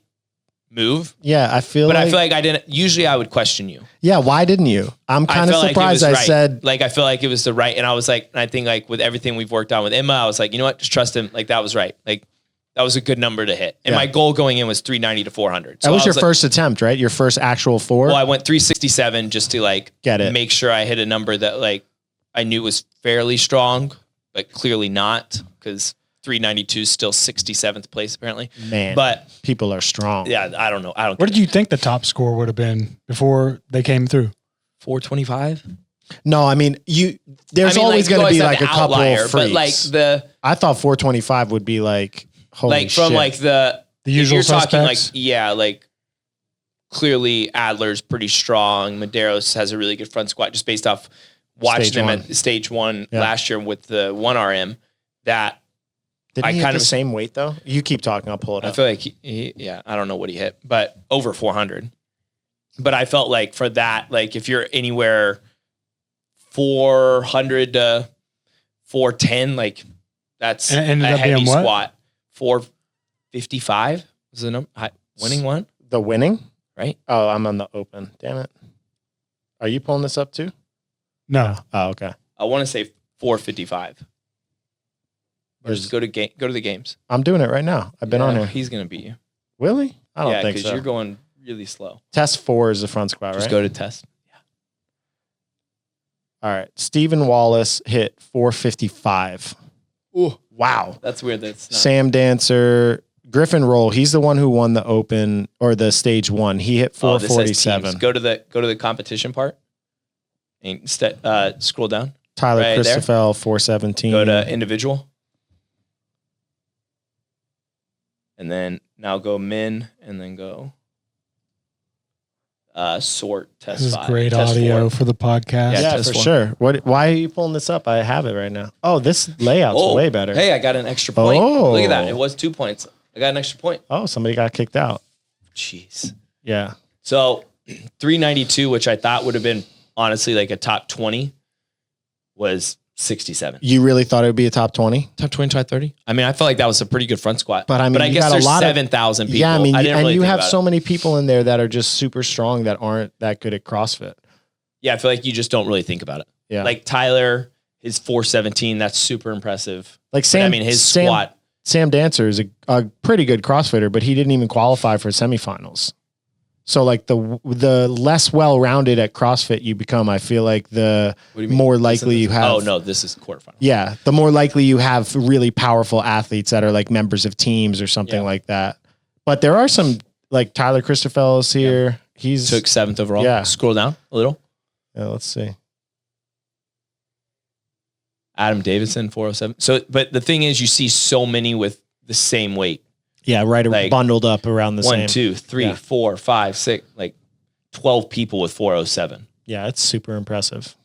Speaker 2: move.
Speaker 1: Yeah, I feel
Speaker 2: I feel like I didn't. Usually I would question you.
Speaker 1: Yeah, why didn't you? I'm kind of surprised I said.
Speaker 2: Like, I feel like it was the right. And I was like, and I think like with everything we've worked on with Emma, I was like, you know what? Just trust him. Like, that was right. Like, that was a good number to hit. And my goal going in was 390 to 400. So
Speaker 1: that was your first attempt, right? Your first actual 4?
Speaker 2: Well, I went 367 just to like
Speaker 1: get it.
Speaker 2: Make sure I hit a number that like I knew was fairly strong, but clearly not, because 392 is still 67th place apparently.
Speaker 1: Man,
Speaker 2: but
Speaker 1: people are strong.
Speaker 2: Yeah, I don't know.
Speaker 3: What did you think the top score would have been before they came through?
Speaker 2: 425.
Speaker 1: No, I mean there's always going to be like a couple of freaks.
Speaker 2: But like
Speaker 1: I thought 425 would be like holy
Speaker 2: like from
Speaker 1: shit.
Speaker 2: like the
Speaker 3: usual
Speaker 2: you're
Speaker 3: suspects?
Speaker 2: talking like like clearly Adler's pretty strong. Medeiros has a really good front squat just based off watching them at stage 1 last year with the 1RM. That
Speaker 1: did he hit the same weight though? You keep talking, I'll pull it up.
Speaker 2: I feel like I don't know what he hit, but over 400. But I felt like for that, like if you're anywhere 400 to 410, like that's a heavy squat. 455 was the number. Winning one?
Speaker 1: The winning?
Speaker 2: Right?
Speaker 1: Oh, I'm on the open. Damn it. Are you pulling this up too?
Speaker 3: No.
Speaker 1: Oh, okay.
Speaker 2: I want to say 455. Just go to the games.
Speaker 1: I'm doing it right now. I've been on here.
Speaker 2: He's gonna beat you.
Speaker 1: Will he? I don't think so.
Speaker 2: because you're going really slow.
Speaker 1: Test 4 is the front squat, right?
Speaker 2: Just go to test. Yeah.
Speaker 1: All right. Stephen Wallace hit 455.
Speaker 2: Ooh.
Speaker 1: Wow.
Speaker 2: That's weird. That's not.
Speaker 1: Sam Dancer, Griffin Roll. He's the one who won the open or the stage 1. He hit 447.
Speaker 2: Go to the competition part and scroll down.
Speaker 1: Tyler Christoffel, 417.
Speaker 2: Go to individual. And then now go min and then go sort test 5.
Speaker 3: This is great audio for the podcast.
Speaker 1: Yeah, for sure. Why are you pulling this up? I have it right now. Oh, this layout's way better.
Speaker 2: Hey, I got an extra point.
Speaker 1: Oh.
Speaker 2: Look at that. It was 2 points. I got an extra point.
Speaker 1: Oh, somebody got kicked out.
Speaker 2: Jeez.
Speaker 1: Yeah.
Speaker 2: So 392, which I thought would have been honestly like a top 20, was 67.
Speaker 1: You really thought it would be a top 20?
Speaker 2: Top 20, top 30? I mean, I felt like that was a pretty good front squat.
Speaker 1: But I mean,
Speaker 2: I guess there's 7,000 people.
Speaker 1: Yeah, I mean,
Speaker 2: and
Speaker 1: you have so many people in there that are just super strong that aren't that good at CrossFit.
Speaker 2: Yeah, I feel like you just don't really think about it.
Speaker 1: Yeah.
Speaker 2: Like Tyler, his 417, that's super impressive.
Speaker 1: Like Sam,
Speaker 2: squat.
Speaker 1: Sam Dancer is a pretty good CrossFitter, but he didn't even qualify for semifinals. So like the less well-rounded at CrossFit you become, I feel like the more likely you have.
Speaker 2: Oh no, this is quarterfinal.
Speaker 1: Yeah, the more likely you have really powerful athletes that are like members of teams or something like that. But there are some like Tyler Christoffel is here. Yeah. He's
Speaker 2: took 7th overall.
Speaker 1: Yeah.
Speaker 2: Scroll down a little.
Speaker 1: Yeah, let's see.
Speaker 2: Adam Davidson, 407. So, but the thing is, you see so many with the same weight.
Speaker 1: Yeah, right. Like bundled up around the same.
Speaker 2: 1, 2, 3, 4, 5, 6, like 12 people with 407.
Speaker 1: Yeah, it's super impressive.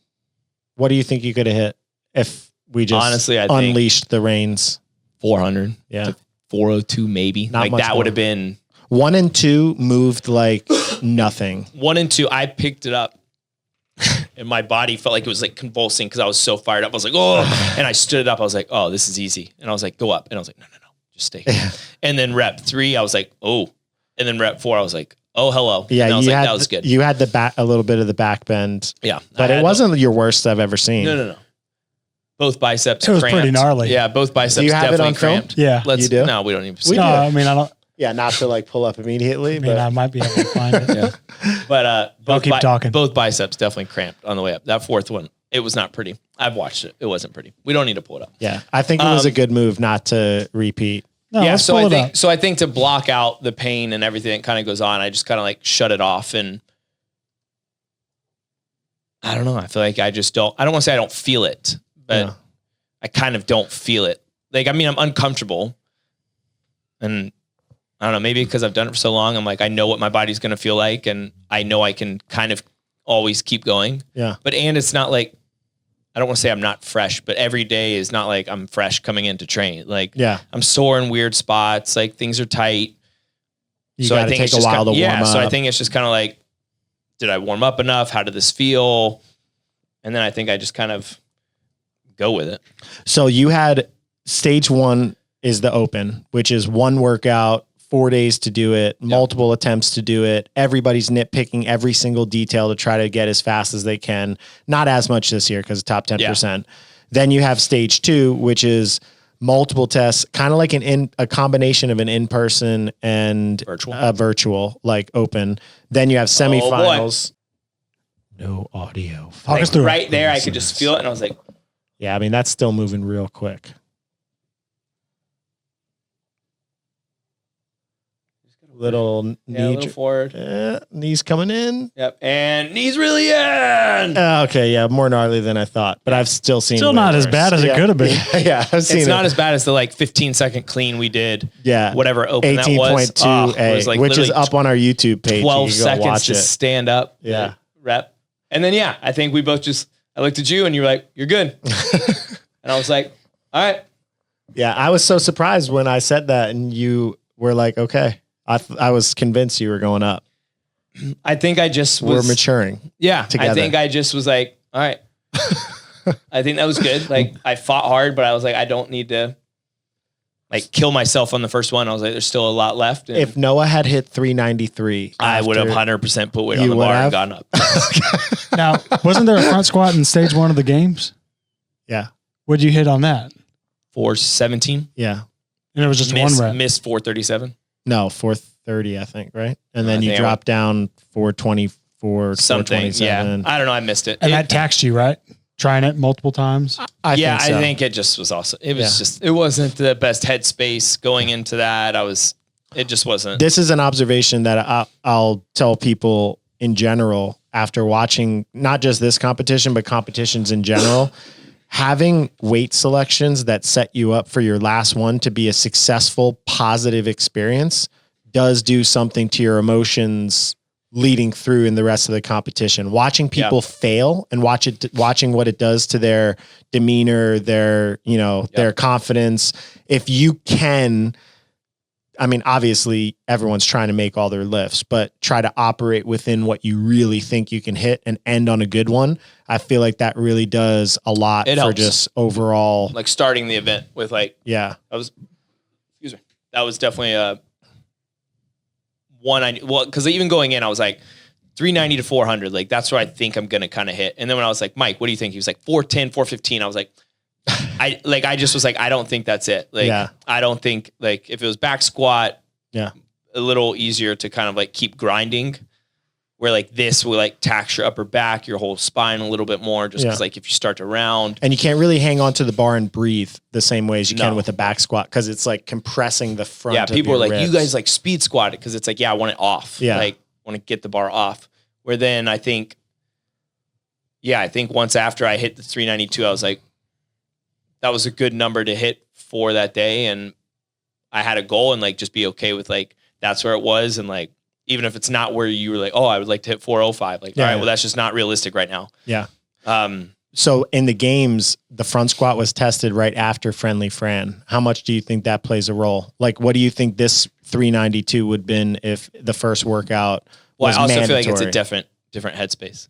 Speaker 1: What do you think you could have hit if we just
Speaker 2: honestly
Speaker 1: unleashed the reins?
Speaker 2: 400.
Speaker 1: Yeah.
Speaker 2: 402 maybe. Not like that would have been.
Speaker 1: 1 and 2 moved like nothing.
Speaker 2: 1 and 2, I picked it up. And my body felt like it was like convulsing because I was so fired up. I was like, oh, and I stood up. I was like, oh, this is easy. And I was like, go up. And I was like, no. just stay here. And then rep 3, I was like, oh. And then rep 4, I was like, oh, hello.
Speaker 1: Yeah,
Speaker 2: and I was
Speaker 1: you
Speaker 2: like,
Speaker 1: had
Speaker 2: that was good.
Speaker 1: You had a little bit of the back bend.
Speaker 2: Yeah.
Speaker 1: But it wasn't your worst I've ever seen.
Speaker 2: No. Both biceps
Speaker 3: It was
Speaker 2: cramped.
Speaker 3: pretty gnarly.
Speaker 2: Yeah, both biceps
Speaker 1: Do you have it
Speaker 2: definitely
Speaker 1: on film?
Speaker 2: cramped.
Speaker 3: Yeah.
Speaker 1: You do?
Speaker 2: No, we don't even see
Speaker 3: No,
Speaker 2: it.
Speaker 3: I mean, I don't.
Speaker 1: Yeah, not to like pull up immediately,
Speaker 3: I mean,
Speaker 1: but
Speaker 3: I might be able to find it.
Speaker 2: Yeah. But
Speaker 3: I'll keep talking.
Speaker 2: Both biceps definitely cramped on the way up. That 4th one, it was not pretty. I've watched it. It wasn't pretty. We don't need to pull it up.
Speaker 1: yeah, I think it was a good move not to repeat.
Speaker 3: No,
Speaker 2: Yeah,
Speaker 3: let's
Speaker 2: so
Speaker 3: pull it up.
Speaker 2: I think to block out the pain and everything that kind of goes on, I just kind of like shut it off. And I don't know. I feel like I don't want to say I don't feel it, but
Speaker 1: Yeah.
Speaker 2: I kind of don't feel it. Like, I mean, I'm uncomfortable, and I don't know, maybe because I've done it for so long, I'm like, I know what my body's going to feel like, and I know I can kind of always keep going.
Speaker 1: Yeah.
Speaker 2: And it's not like, I don't want to say I'm not fresh, but every day is not like I'm fresh coming into train. Like,
Speaker 1: Yeah.
Speaker 2: I'm sore in weird spots. Like, things are tight.
Speaker 1: You got to take a while to warm up.
Speaker 2: So I think it's just kind of like, did I warm up enough? How did this feel? And then I think I just kind of go with it.
Speaker 1: So you had stage 1 is the open, which is one workout, 4 days to do it, multiple attempts to do it. Everybody's nitpicking every single detail to try to get as fast as they can. Not as much this year because top 10%. Then you have stage 2, which is multiple tests, kind of like a combination of an in-person and a virtual, like open. Then you have semifinals. No audio.
Speaker 3: Talk us through
Speaker 2: right there, I could just feel it, and I was like,
Speaker 1: yeah, I mean, that's still moving real quick. Little knee
Speaker 2: forward.
Speaker 1: Knees coming in.
Speaker 2: Yep. And knees really in.
Speaker 1: Okay, yeah, more gnarly than I thought, but I've still seen.
Speaker 3: Still not as bad as it could have been.
Speaker 1: Yeah, I've seen
Speaker 2: it's
Speaker 1: it.
Speaker 2: not as bad as the like 15-second clean we did.
Speaker 1: Yeah,
Speaker 2: whatever open that was.
Speaker 1: 18.2A,
Speaker 2: Like
Speaker 1: which is up on our YouTube page.
Speaker 2: 12
Speaker 1: you can go
Speaker 2: seconds
Speaker 1: watch
Speaker 2: to
Speaker 1: it.
Speaker 2: stand up.
Speaker 1: Yeah.
Speaker 2: Rep. And then I think we both I looked at you and you were like, you're good. And I was like, all right.
Speaker 1: Yeah, I was so surprised when I said that, and you were like, okay. I was convinced you were going up.
Speaker 2: I think I just was.
Speaker 1: We're maturing.
Speaker 2: Yeah.
Speaker 1: Together.
Speaker 2: I think I just was like, all right. I think that was good. Like, I fought hard, but I was like, I don't need to like kill myself on the first one. I was like, there's still a lot left. And
Speaker 1: if Noah had hit 393,
Speaker 2: I would have 100% put weight on the bar and gone up.
Speaker 3: Now, wasn't there a front squat in stage 1 of the games?
Speaker 1: Yeah.
Speaker 3: What'd you hit on that?
Speaker 2: 417.
Speaker 1: Yeah.
Speaker 3: And it was just one rep.
Speaker 2: Missed 437.
Speaker 1: No, 430, I think, right? And then
Speaker 2: I
Speaker 1: you
Speaker 2: think
Speaker 1: dropped down 424,
Speaker 2: Something.
Speaker 1: 427.
Speaker 2: Yeah. I don't know. I missed it.
Speaker 3: And that taxed you, right? Trying it multiple times.
Speaker 1: I
Speaker 2: I
Speaker 1: think so.
Speaker 2: think it just was awesome. It was it wasn't the best headspace going into that. It just wasn't.
Speaker 1: This is an observation that I'll tell people in general after watching not just this competition, but competitions in general. Having weight selections that set you up for your last one to be a successful, positive experience does do something to your emotions leading through in the rest of the competition. Watching people fail and watching what it does to their demeanor, their confidence. If you can, I mean, obviously everyone's trying to make all their lifts, but try to operate within what you really think you can hit and end on a good one. I feel like that really does a lot
Speaker 2: It
Speaker 1: for
Speaker 2: helps.
Speaker 1: just overall.
Speaker 2: Like starting the event with that was definitely a one. Because even going in, I was like 390 to 400. Like, that's where I think I'm going to kind of hit. And then when I was like, Mike, what do you think? He was like 410, 415. I was like, I just was like, I don't think that's it. Like, I don't think, like, if it was back squat, a little easier to kind of like keep grinding, where like this will like tax your upper back, your whole spine a little bit more, just because like if you start to round.
Speaker 1: And you can't really hang on to the bar and breathe the same way as you can with a back squat, because it's like compressing the front.
Speaker 2: Yeah,
Speaker 1: of
Speaker 2: people
Speaker 1: your
Speaker 2: are like,
Speaker 1: ribs.
Speaker 2: you guys like speed squat it because it's like, I want it off.
Speaker 1: Yeah.
Speaker 2: Like, want to get the bar off. Where then I think once after I hit the 392, I was like, that was a good number to hit for that day. And I had a goal and like just be okay with like, that's where it was. And like, even if it's not where you were like, oh, I would like to hit 405. Like, all right, well, that's just not realistic right now.
Speaker 1: Yeah. So in the games, the front squat was tested right after Friendly Fran. How much do you think that plays a role? Like, what do you think this 392 would have been if the first workout was
Speaker 2: I also
Speaker 1: mandatory?
Speaker 2: feel like it's a different headspace.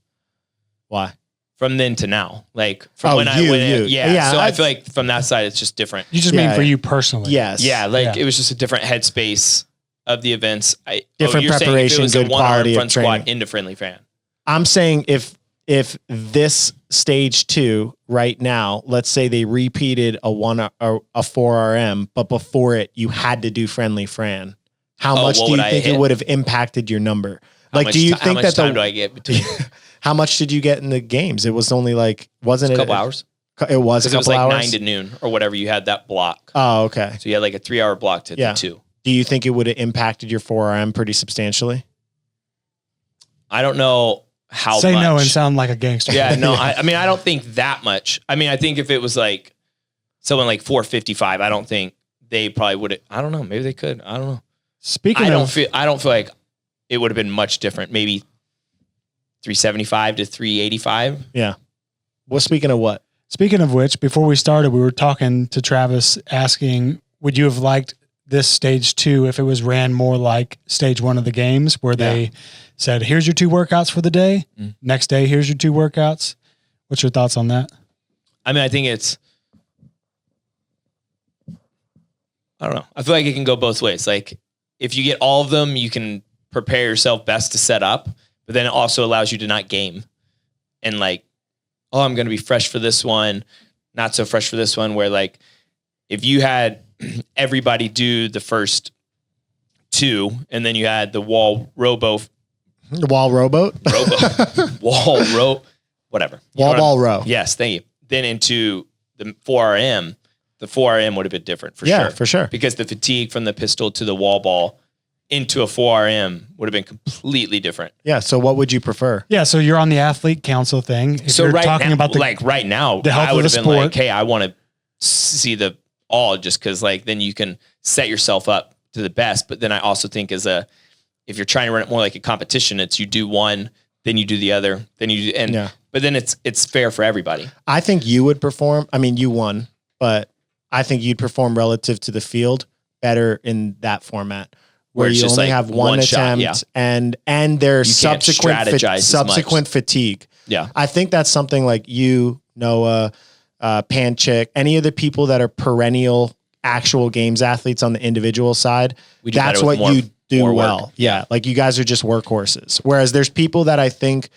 Speaker 1: Why?
Speaker 2: from then to now. Like from
Speaker 1: Oh,
Speaker 2: when I
Speaker 1: you.
Speaker 2: went,
Speaker 1: Yeah,
Speaker 2: So I feel like from that side, it's just different.
Speaker 3: You just mean for you personally.
Speaker 1: Yes.
Speaker 2: Yeah, like it was just a different headspace of the events.
Speaker 1: Different
Speaker 2: you're saying
Speaker 1: preparation,
Speaker 2: if it was
Speaker 1: good
Speaker 2: a one-arm
Speaker 1: quality of
Speaker 2: front squat
Speaker 1: training.
Speaker 2: into friendly fan.
Speaker 1: I'm saying if this stage 2 right now, let's say they repeated a 4RM, but before it you had to do friendly Fran, how much do you think it would have impacted your number? Like, do you think
Speaker 2: how much
Speaker 1: that
Speaker 2: time do I get between?
Speaker 1: how much did you get in the games? It was only like, wasn't it
Speaker 2: a couple hours?
Speaker 1: It was a couple
Speaker 2: it was like
Speaker 1: hours?
Speaker 2: 9 to noon or whatever. You had that block.
Speaker 1: Oh, okay.
Speaker 2: So you had like a 3-hour block to the 2.
Speaker 1: Do you think it would have impacted your 4RM pretty substantially?
Speaker 2: I don't know how
Speaker 3: Say
Speaker 2: much.
Speaker 3: no and sound like a gangster.
Speaker 2: Yeah, no, I mean, I don't think that much. I mean, I think if it was like someone like 455, I don't think they probably would. I don't know. Maybe they could. I don't know. I don't feel like it would have been much different. Maybe 375 to 385.
Speaker 1: Yeah. Well, speaking of what?
Speaker 3: Speaking of which, before we started, we were talking to Travis asking, would you have liked this stage 2 if it was ran more like stage 1 of the games where they said, here's your 2 workouts for the day. Next day, here's your 2 workouts. What's your thoughts on that?
Speaker 2: I mean, I think I don't know. I feel like it can go both ways. Like if you get all of them, you can prepare yourself best to set up, but then it also allows you to not game and like, oh, I'm going to be fresh for this one, not so fresh for this one, where like if you had everybody do the first 2 and then you had the wall rowboat, whatever.
Speaker 1: Wall ball row.
Speaker 2: Yes, thank you. Then into the 4RM, the 4RM would have been different for sure.
Speaker 1: Yeah, for sure.
Speaker 2: Because the fatigue from the pistol to the wall ball into a 4RM would have been completely different.
Speaker 1: Yeah. So what would you prefer?
Speaker 3: Yeah, so you're on the athlete council thing. If
Speaker 2: So
Speaker 3: you're
Speaker 2: right
Speaker 3: talking
Speaker 2: now,
Speaker 3: about the
Speaker 2: like right now,
Speaker 3: the health
Speaker 2: I would
Speaker 3: of
Speaker 2: have
Speaker 3: the
Speaker 2: been
Speaker 3: sport.
Speaker 2: like, hey, I want to see the all just because like then you can set yourself up to the best. But then I also think if you're trying to run it more like a competition, it's you do one, then you do the other, then you do, but then it's fair for everybody.
Speaker 1: I think you would perform. I mean, you won, but I think you'd perform relative to the field better in that format where you only have one attempt and there's subsequent fatigue.
Speaker 2: Yeah.
Speaker 1: I think that's something like you, Noah, Panchik, any of the people that are perennial actual games athletes on the individual side. That's what you do well. Yeah. Like you guys are just workhorses. Whereas there's people that I think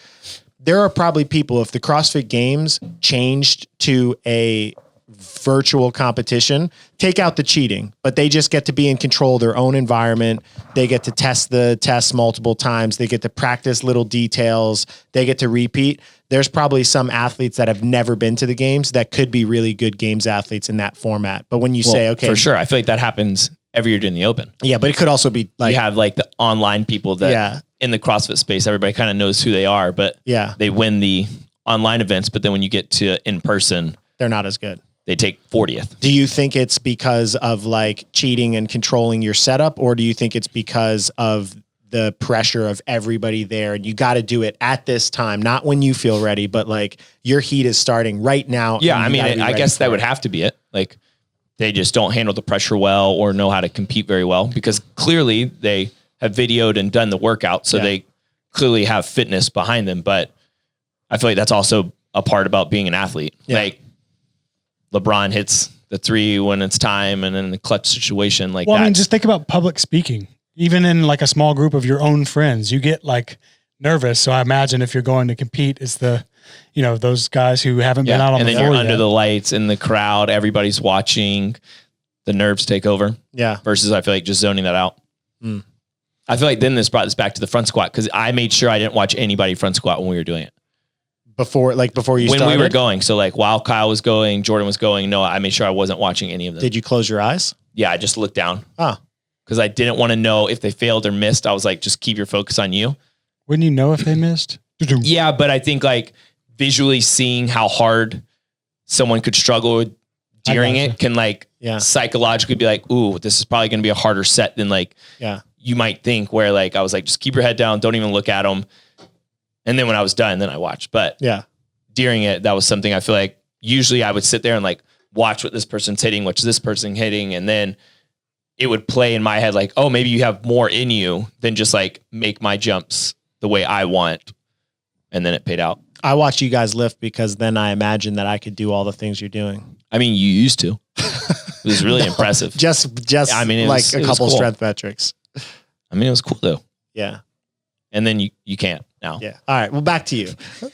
Speaker 1: there are probably people, if the CrossFit Games changed to a virtual competition, take out the cheating, but they just get to be in control of their own environment. They get to test the tests multiple times. They get to practice little details. They get to repeat. There's probably some athletes that have never been to the games that could be really good games athletes in that format. But when you say, okay,
Speaker 2: for sure, I feel like that happens every year during the Open.
Speaker 1: Yeah, but it could also be like,
Speaker 2: you have like the online people that in the CrossFit space, everybody kind of knows who they are, but they win the online events. But then when you get to in person,
Speaker 1: they're not as good.
Speaker 2: They take 40th.
Speaker 1: Do you think it's because of like cheating and controlling your setup, or do you think it's because of the pressure of everybody there and you got to do it at this time, not when you feel ready, but like your heat is starting right now?
Speaker 2: Yeah. I mean, I guess that would have to be it. Like they just don't handle the pressure well or know how to compete very well because clearly they have videoed and done the workout. So they clearly have fitness behind them. But I feel like that's also a part about being an athlete. Like LeBron hits the 3 when it's time and in the clutch situation like that.
Speaker 3: I mean, just think about public speaking. Even in like a small group of your own friends, you get like nervous. So I imagine if you're going to compete, it's those guys who haven't been out on the floor yet. And then you're
Speaker 2: under the lights in the crowd, everybody's watching, the nerves take over.
Speaker 1: Yeah.
Speaker 2: Versus I feel like just zoning that out. I feel like then this brought this back to the front squat because I made sure I didn't watch anybody front squat when we were doing it.
Speaker 1: Before you started?
Speaker 2: When we were going. So like while Kyle was going, Jordan was going, no, I made sure I wasn't watching any of them.
Speaker 1: Did you close your eyes?
Speaker 2: Yeah, I just looked down.
Speaker 1: Oh.
Speaker 2: Because I didn't want to know if they failed or missed. I was like, just keep your focus on you.
Speaker 3: Wouldn't you know if they missed?
Speaker 2: Yeah, but I think like visually seeing how hard someone could struggle during it can like psychologically be like, ooh, this is probably going to be a harder set than like you might think, where like I was like, just keep your head down, don't even look at them. And then when I was done, then I watched. But during it, that was something I feel like usually I would sit there and like watch what this person's hitting, what's this person hitting, and then it would play in my head like, oh, maybe you have more in you than just like make my jumps the way I want. And then it paid out.
Speaker 1: I watch you guys lift because then I imagine that I could do all the things you're doing.
Speaker 2: I mean, you used to. It was really impressive.
Speaker 1: Just I mean, like a couple
Speaker 2: cool.
Speaker 1: strength metrics.
Speaker 2: I mean, it was cool though.
Speaker 1: Yeah.
Speaker 2: And then you can't now.
Speaker 1: Yeah. All right. Well, back to you.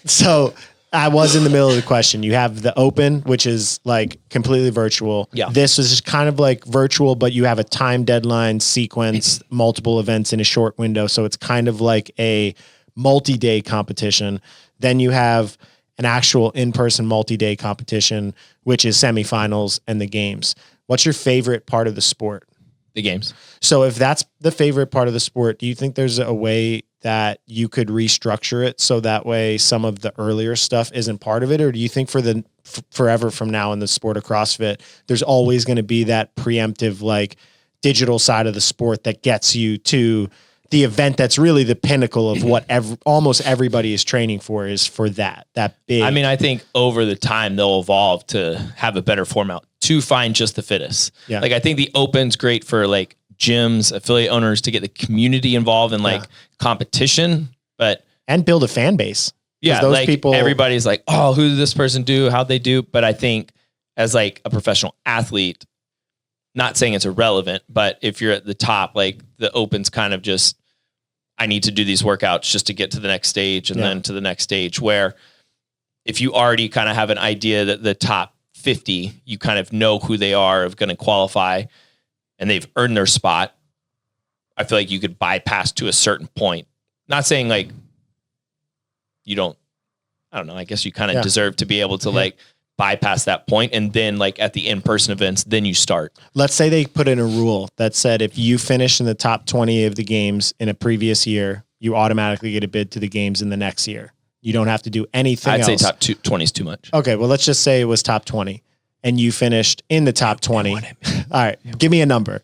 Speaker 1: So I was in the middle of the question. You have the open, which is like completely virtual.
Speaker 2: Yeah.
Speaker 1: This is just kind of like virtual, but you have a time deadline sequence, multiple events in a short window. So it's kind of like a multi-day competition. Then you have an actual in-person multi-day competition, which is semifinals and the games. What's your favorite part of the sport?
Speaker 2: The games.
Speaker 1: So if that's the favorite part of the sport, do you think there's a way that you could restructure it so that way some of the earlier stuff isn't part of it? Or do you think for the forever from now in the sport of CrossFit, there's always going to be that preemptive, like digital side of the sport that gets you to the event that's really the pinnacle of what almost everybody is training for, is for that big.
Speaker 2: I mean, I think over the time they'll evolve to have a better format to find just the fittest.
Speaker 1: Yeah.
Speaker 2: Like I think the open's great for like gyms, affiliate owners to get the community involved in like competition,
Speaker 1: and build a fan base.
Speaker 2: Yeah,
Speaker 1: those
Speaker 2: like
Speaker 1: people,
Speaker 2: everybody's like, oh, who did this person do? How'd they do? But I think as like a professional athlete, not saying it's irrelevant, but if you're at the top, like the open's kind of just, I need to do these workouts just to get to the next stage and then to the next stage, where if you already kind of have an idea that the top 50, you kind of know who they are of going to qualify and they've earned their spot. I feel like you could bypass to a certain point. Not saying like you don't, I don't know. I guess you kind of deserve to be able to like bypass that point, and then like at the in-person events, then you start.
Speaker 1: Let's say they put in a rule that said if you finish in the top 20 of the games in a previous year, you automatically get a bid to the games in the next year. You don't have to do anything else.
Speaker 2: I'd say top 20 is too much.
Speaker 1: Okay, well, let's just say it was top 20 and you finished in the top 20. All right, give me a number.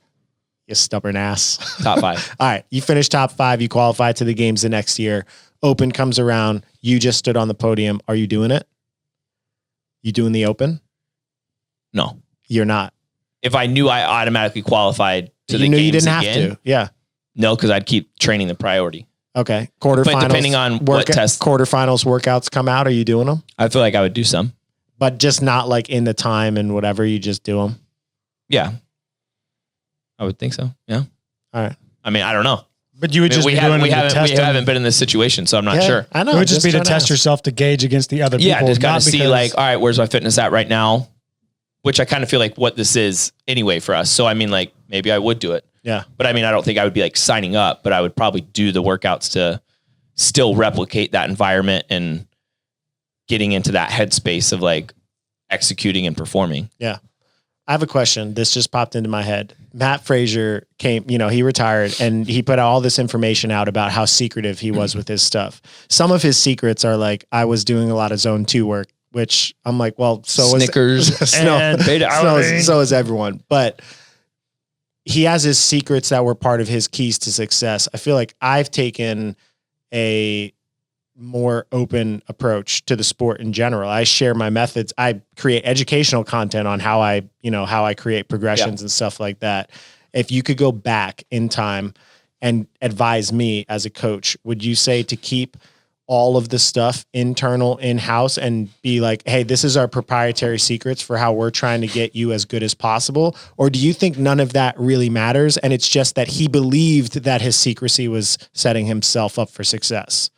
Speaker 1: You stubborn ass.
Speaker 2: Top 5.
Speaker 1: All right, you finished top 5, you qualify to the games the next year. Open comes around, you just stood on the podium. Are you doing it? You doing the open?
Speaker 2: No,
Speaker 1: you're not.
Speaker 2: If I knew I automatically qualified to the games,
Speaker 1: you didn't
Speaker 2: again,
Speaker 1: have to. Yeah.
Speaker 2: No, because I'd keep training the priority.
Speaker 1: Okay. Quarterfinals.
Speaker 2: But depending on what test,
Speaker 1: quarterfinals workouts come out, are you doing them?
Speaker 2: I feel like I would do some,
Speaker 1: but just not like in the time and whatever. You just do them.
Speaker 2: Yeah, I would think so. Yeah.
Speaker 1: All right.
Speaker 2: I mean, I don't know.
Speaker 3: But you would just
Speaker 2: we
Speaker 3: be doing it to test
Speaker 2: we haven't been in this situation, so I'm not sure.
Speaker 1: I know.
Speaker 3: It would just be to test yourself to gauge against the other people.
Speaker 2: Yeah, just kind of see like, all right, where's my fitness at right now? Which I kind of feel like what this is anyway for us. So I mean, like maybe I would do it.
Speaker 1: Yeah.
Speaker 2: But I mean, I don't think I would be like signing up, but I would probably do the workouts to still replicate that environment and getting into that headspace of like executing and performing.
Speaker 1: Yeah. I have a question. This just popped into my head. Matt Frazier came, he retired and he put all this information out about how secretive he was with his stuff. Some of his secrets are like, I was doing a lot of zone 2 work, which I'm like, well, so
Speaker 2: Snickers
Speaker 1: and so is everyone. But he has his secrets that were part of his keys to success. I feel like I've taken a more open approach to the sport in general. I share my methods. I create educational content on how I create progressions and stuff like that. If you could go back in time and advise me as a coach, would you say to keep all of the stuff internal in-house and be like, hey, this is our proprietary secrets for how we're trying to get you as good as possible? Or do you think none of that really matters and it's just that he believed that his secrecy was setting himself up for success?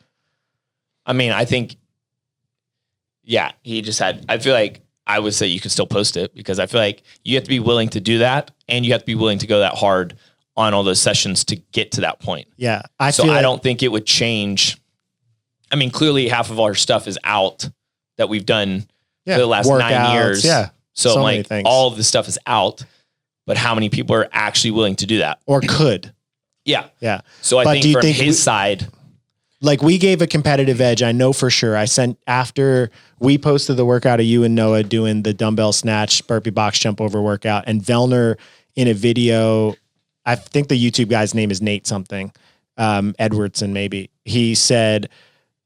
Speaker 2: I mean, I think, he just had, I feel like I would say you can still post it because I feel like you have to be willing to do that and you have to be willing to go that hard on all those sessions to get to that point.
Speaker 1: Yeah.
Speaker 2: I don't think it would change. I mean, clearly half of our stuff is out that we've done for the last 9 years.
Speaker 1: Yeah.
Speaker 2: So like all of the stuff is out, but how many people are actually willing to do that?
Speaker 1: Or could.
Speaker 2: Yeah.
Speaker 1: Yeah.
Speaker 2: So I think from his side,
Speaker 1: like we gave a competitive edge. I know for sure. I sent after we posted the workout of you and Noah doing the dumbbell snatch, burpee box jump over workout, and Vellner in a video. I think the YouTube guy's name is Nate something, Edwardson maybe. He said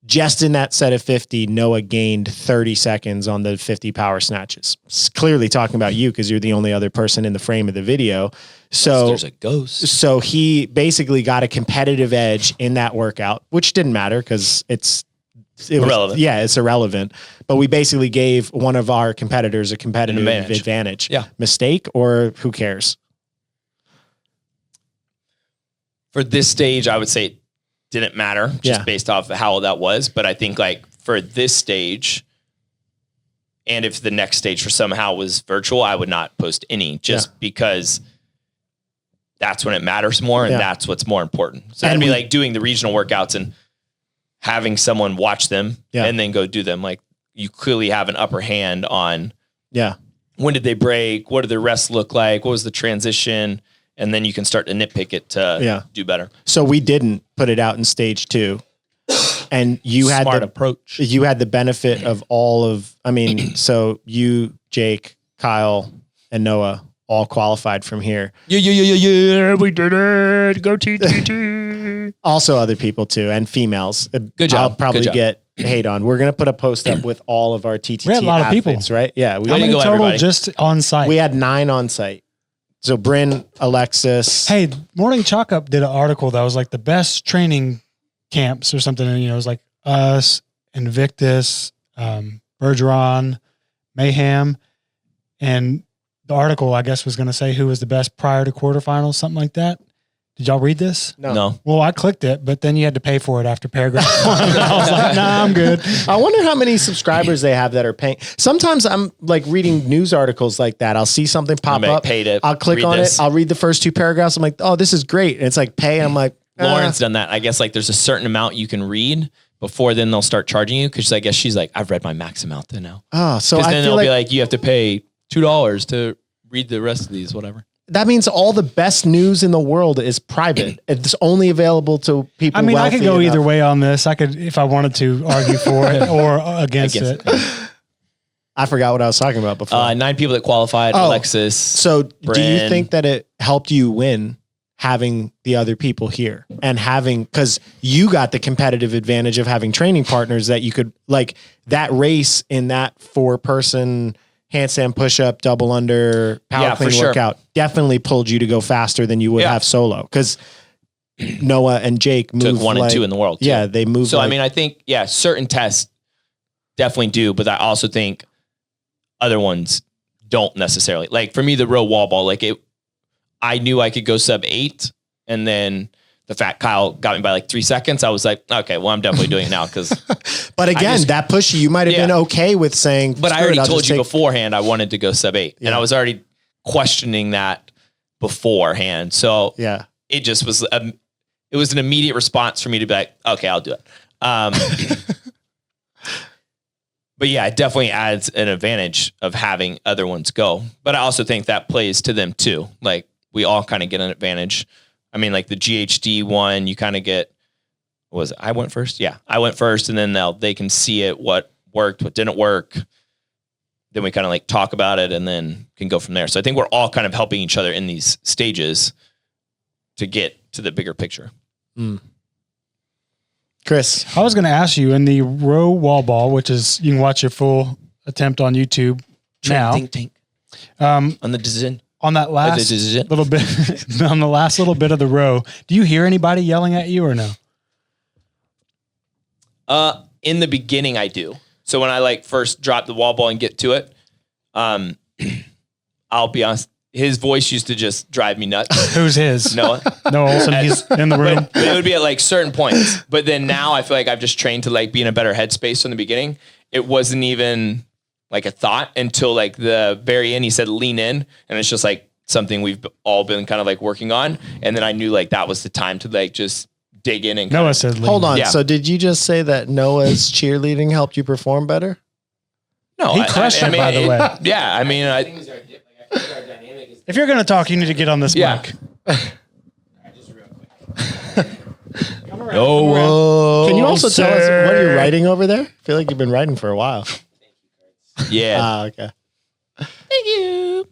Speaker 1: just in that set of 50, Noah gained 30 seconds on the 50 power snatches. It's clearly talking about you because you're the only other person in the frame of the video. So
Speaker 2: there's a ghost.
Speaker 1: So he basically got a competitive edge in that workout, which didn't matter because it's
Speaker 2: irrelevant.
Speaker 1: Yeah, it's irrelevant. But we basically gave one of our competitors a competitive advantage.
Speaker 2: Yeah.
Speaker 1: Mistake or who cares?
Speaker 2: For this stage, I would say it didn't matter just based off of how that was. But I think like for this stage, and if the next stage for somehow was virtual, I would not post any just because that's when it matters more and that's what's more important. So that'd be like doing the regional workouts and having someone watch them and then go do them. Like you clearly have an upper hand on when did they break? What did their rests look like? What was the transition? And then you can start to nitpick it to do better.
Speaker 1: So we didn't put it out in stage 2. And you had
Speaker 2: Smart approach.
Speaker 1: You had the benefit of all of, I mean, so you, Jake, Kyle, and Noah all qualified from here.
Speaker 2: Yeah. We did it. Go TTT.
Speaker 1: Also other people too, and females.
Speaker 2: Good job.
Speaker 1: I'll probably get hate on. We're going to put a post up with all of our TTT
Speaker 3: We had a lot of people.
Speaker 1: right? Yeah.
Speaker 3: How many total
Speaker 2: everybody.
Speaker 3: just on site?
Speaker 1: We had 9 on site. So Bryn, Alexis.
Speaker 3: Hey, Morning Chalk Up did an article that was like the best training camps or something. And, it was like us, Invictus, Bergeron, Mayhem. And the article, I guess, was going to say who was the best prior to quarterfinals, something like that. Did y'all read this?
Speaker 2: No.
Speaker 3: Well, I clicked it, but then you had to pay for it after paragraph 1. I was like, nah, I'm good.
Speaker 1: I wonder how many subscribers they have that are paying. Sometimes I'm like reading news articles like that. I'll see something pop up. I'll click on it. I'll read the first 2 paragraphs. I'm like, oh, this is great. And it's like pay. And I'm like,
Speaker 2: Lauren's done that. I guess like there's a certain amount you can read before then they'll start charging you. Cause I guess she's like, I've read my max amount then now.
Speaker 1: Oh, so
Speaker 2: then
Speaker 1: I
Speaker 2: they'll
Speaker 1: feel
Speaker 2: be like, you have to pay $2 to read the rest of these, whatever.
Speaker 1: that means all the best news in the world is private. It's only available to people.
Speaker 3: I mean, I could go
Speaker 1: enough.
Speaker 3: either way on this. I could, if I wanted to, argue for it or against it.
Speaker 1: I forgot what I was talking about before.
Speaker 2: 9 people that qualified. Alexis.
Speaker 1: So do you think that it helped you win having the other people here and having, because you got the competitive advantage of having training partners that you could, like, that race in that 4-person handstand push-up, double under, power clean workout definitely pulled you to go faster than you would have solo, because Noah and Jake moved
Speaker 2: took 1 and 2 in the world.
Speaker 1: Yeah, they moved.
Speaker 2: So, I mean, I think, certain tests definitely do, but I also think other ones don't necessarily. Like, for me, the row wall ball, like, I knew I could go sub 8, and then the fact Kyle got me by like 3 seconds, I was like, okay, well, I'm definitely doing it now. Because,
Speaker 1: but again, that push you might have been okay with saying.
Speaker 2: But I already told you beforehand I wanted to go sub 8, and I was already questioning that beforehand. So it just was it was an immediate response for me to be like, okay, I'll do it. But yeah, it definitely adds an advantage of having other ones go. But I also think that plays to them too. Like, we all kind of get an advantage. I mean, like the GHD one, you kind of get, I went first? Yeah, I went first, and then they can see it, what worked, what didn't work. Then we kind of like talk about it and then can go from there. So I think we're all kind of helping each other in these stages to get to the bigger picture.
Speaker 1: Chris,
Speaker 3: I was going to ask you, in the row wall ball, which is, you can watch your full attempt on YouTube now.
Speaker 2: On the design.
Speaker 3: On that last little bit, on the last little bit of the row, do you hear anybody yelling at you or no?
Speaker 2: In the beginning, I do. So when I like first drop the wall ball and get to it, I'll be honest, his voice used to just drive me nuts.
Speaker 3: Who's his?
Speaker 2: Noah.
Speaker 3: Noah Olsen. He's in the room.
Speaker 2: But it would be at like certain points. But then now I feel like I've just trained to like be in a better headspace in the beginning. It wasn't even like a thought until like the very end. He said, lean in. And it's just like something we've all been kind of like working on. And then I knew like that was the time to like just dig in and
Speaker 3: Noah said,
Speaker 1: hold on. Yeah. So did you just say that Noah's cheerleading helped you perform better?
Speaker 2: No,
Speaker 3: he crushed it, by the way.
Speaker 2: Yeah. I mean,
Speaker 3: if you're going to talk, you need to get on this mic.
Speaker 1: Oh, can you also tell us what you're writing over there? I feel like you've been writing for a while.
Speaker 2: Yeah.
Speaker 1: Okay.
Speaker 2: Thank you.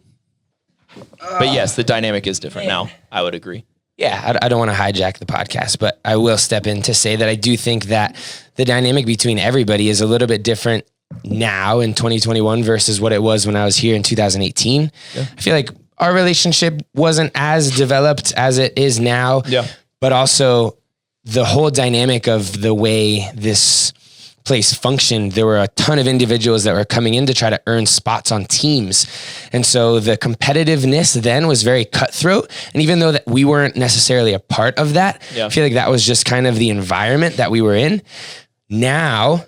Speaker 2: But yes, the dynamic is different now. I would agree.
Speaker 4: Yeah, I don't want to hijack the podcast, but I will step in to say that I do think that the dynamic between everybody is a little bit different now in 2021 versus what it was when I was here in 2018. Yeah. I feel like our relationship wasn't as developed as it is now, but also the whole dynamic of the way this place functioned, there were a ton of individuals that were coming in to try to earn spots on teams. And so the competitiveness then was very cutthroat. And even though that we weren't necessarily a part of that, I feel like that was just kind of the environment that we were in. Now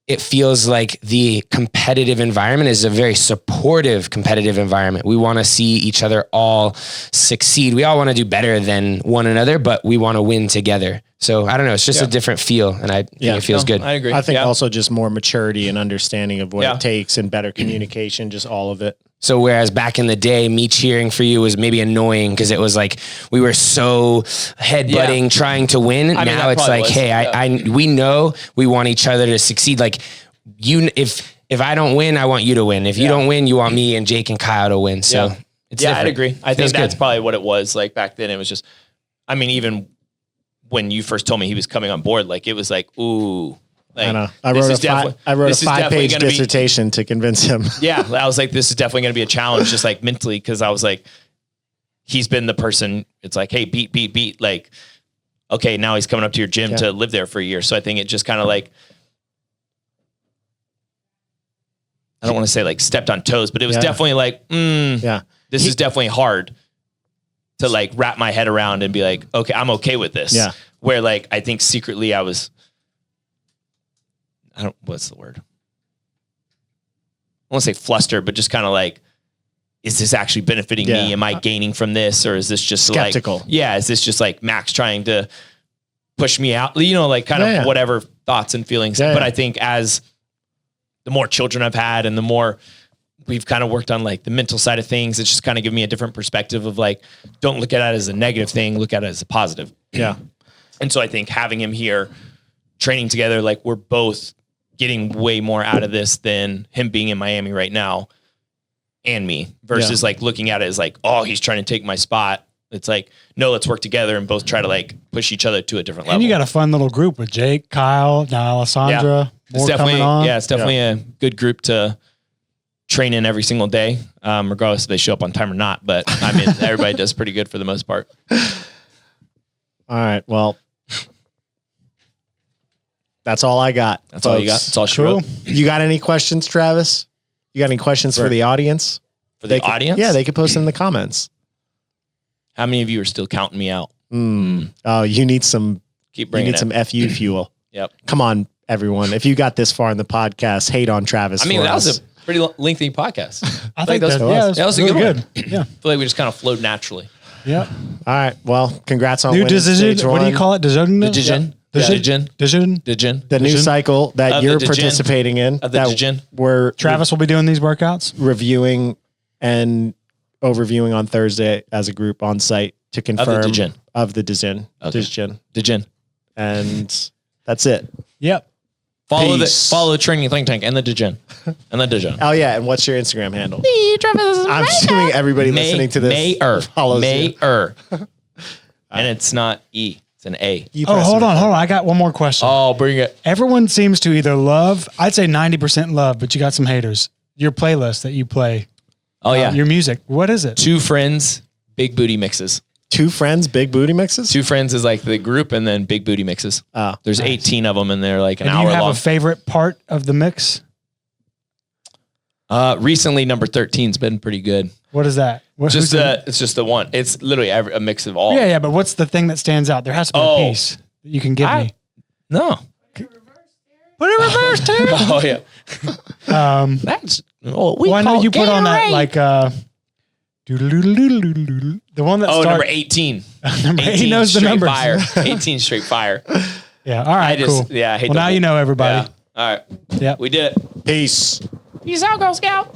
Speaker 4: it feels like the competitive environment is a very supportive competitive environment. We want to see each other all succeed. We all want to do better than one another, but we want to win together. So I don't know. It's just a different feel, and I think it feels good.
Speaker 2: I agree.
Speaker 1: I think also just more maturity and understanding of what it takes and better communication, just all of it.
Speaker 4: So whereas back in the day, me cheering for you was maybe annoying because it was like we were so headbutting, trying to win. Now it's like, hey, we know we want each other to succeed. Like if I don't win, I want you to win. If you don't win, you want me and Jake and Kyle to win. So it's different.
Speaker 2: I'd agree. I think that's
Speaker 4: good.
Speaker 2: probably what it was like back then. It was just, I mean, even when you first told me he was coming on board, like it was like, ooh. Like,
Speaker 1: I know. I wrote a 5-page dissertation to convince him.
Speaker 2: Yeah. I was like, this is definitely going to be a challenge, just like mentally. Cause I was like, he's been the person. It's like, hey, beat. Like, okay, now he's coming up to your gym to live there for a year. So I think it just kind of like, I don't want to say like stepped on toes, but it was definitely like, this is definitely hard to like wrap my head around and be like, okay, I'm okay with this.
Speaker 1: Yeah.
Speaker 2: Where like, I think secretly what's the word? I won't say flustered, but just kind of like, is this actually benefiting me? Am I gaining from this? Or is this just
Speaker 1: skeptical?
Speaker 2: Like, is this just like Max trying to push me out? You know, like kind of whatever thoughts and feelings. But I think as the more children I've had and the more we've kind of worked on like the mental side of things, it's just kind of given me a different perspective of like, don't look at it as a negative thing, look at it as a positive.
Speaker 1: Yeah.
Speaker 2: And so I think having him here training together, like we're both getting way more out of this than him being in Miami right now and me versus like looking at it as like, oh, he's trying to take my spot. It's like, no, let's work together and both try to like push each other to a different level.
Speaker 3: And you got a fun little group with Jake, Kyle, now Alessandra.
Speaker 2: It's definitely, it's definitely a good group to train in every single day, regardless if they show up on time or not. But I mean, everybody does pretty good for the most part.
Speaker 1: All right. Well, that's all I got.
Speaker 2: That's all you got. That's all she wrote.
Speaker 1: You got any questions, Travis? You got any questions for the audience?
Speaker 2: For the audience?
Speaker 1: Yeah, they could post in the comments.
Speaker 2: How many of you are still counting me out?
Speaker 1: Oh, you need some.
Speaker 2: Keep bringing
Speaker 1: some FU fuel.
Speaker 2: Yep.
Speaker 1: Come on, everyone. If you got this far in the podcast, hate on Travis.
Speaker 2: I mean, that was a pretty lengthy podcast.
Speaker 3: I think
Speaker 2: that was a
Speaker 3: really
Speaker 2: good one.
Speaker 3: Yeah.
Speaker 2: I feel like we just kind of flowed naturally.
Speaker 3: Yeah.
Speaker 1: All right. Well, congrats on
Speaker 3: new
Speaker 1: winning
Speaker 3: decision.
Speaker 1: stage one.
Speaker 3: What do you call it? Decision.
Speaker 2: Decision.
Speaker 1: The new cycle that you're participating in. Where
Speaker 3: Travis will be doing these workouts,
Speaker 1: reviewing and overviewing on Thursday as a group on site to confirm of the Dijin. And that's it.
Speaker 3: Yep.
Speaker 2: Follow the training think tank and the Dijin.
Speaker 1: Oh yeah, and what's your Instagram handle? I'm assuming everybody listening to this follows you.
Speaker 2: And it's not E. It's an A.
Speaker 3: Hold on. I got one more question.
Speaker 2: Oh, bring it.
Speaker 3: Everyone seems to either love, I'd say 90% love, but you got some haters. Your playlist that you play.
Speaker 2: Oh yeah.
Speaker 3: Your music. What is it?
Speaker 2: 2 Friends, Big Booty Mixes.
Speaker 1: 2 Friends, Big Booty Mixes?
Speaker 2: 2 Friends is like the group and then Big Booty Mixes.
Speaker 1: Oh,
Speaker 2: there's 18 of them and they're like an
Speaker 3: hour
Speaker 2: long.
Speaker 3: Do you have a favorite part of the mix?
Speaker 2: Recently number 13's been pretty good.
Speaker 3: What is that?
Speaker 2: It's just the one. It's literally a mix of all.
Speaker 3: Yeah, but what's the thing that stands out? There has to be a piece that you can give me.
Speaker 2: No.
Speaker 3: Put it reverse too.
Speaker 2: Oh yeah.
Speaker 3: That's I know you put on that like the one that starts
Speaker 2: number 18.
Speaker 3: Number 18 knows the numbers.
Speaker 2: Fire. 18 straight fire.
Speaker 3: Yeah. All right. Cool.
Speaker 2: Yeah. I hate
Speaker 3: now you know everybody.
Speaker 2: Yeah. All right.
Speaker 3: Yeah.
Speaker 2: We did it.
Speaker 1: Peace.
Speaker 2: Peace out, Girl Scout.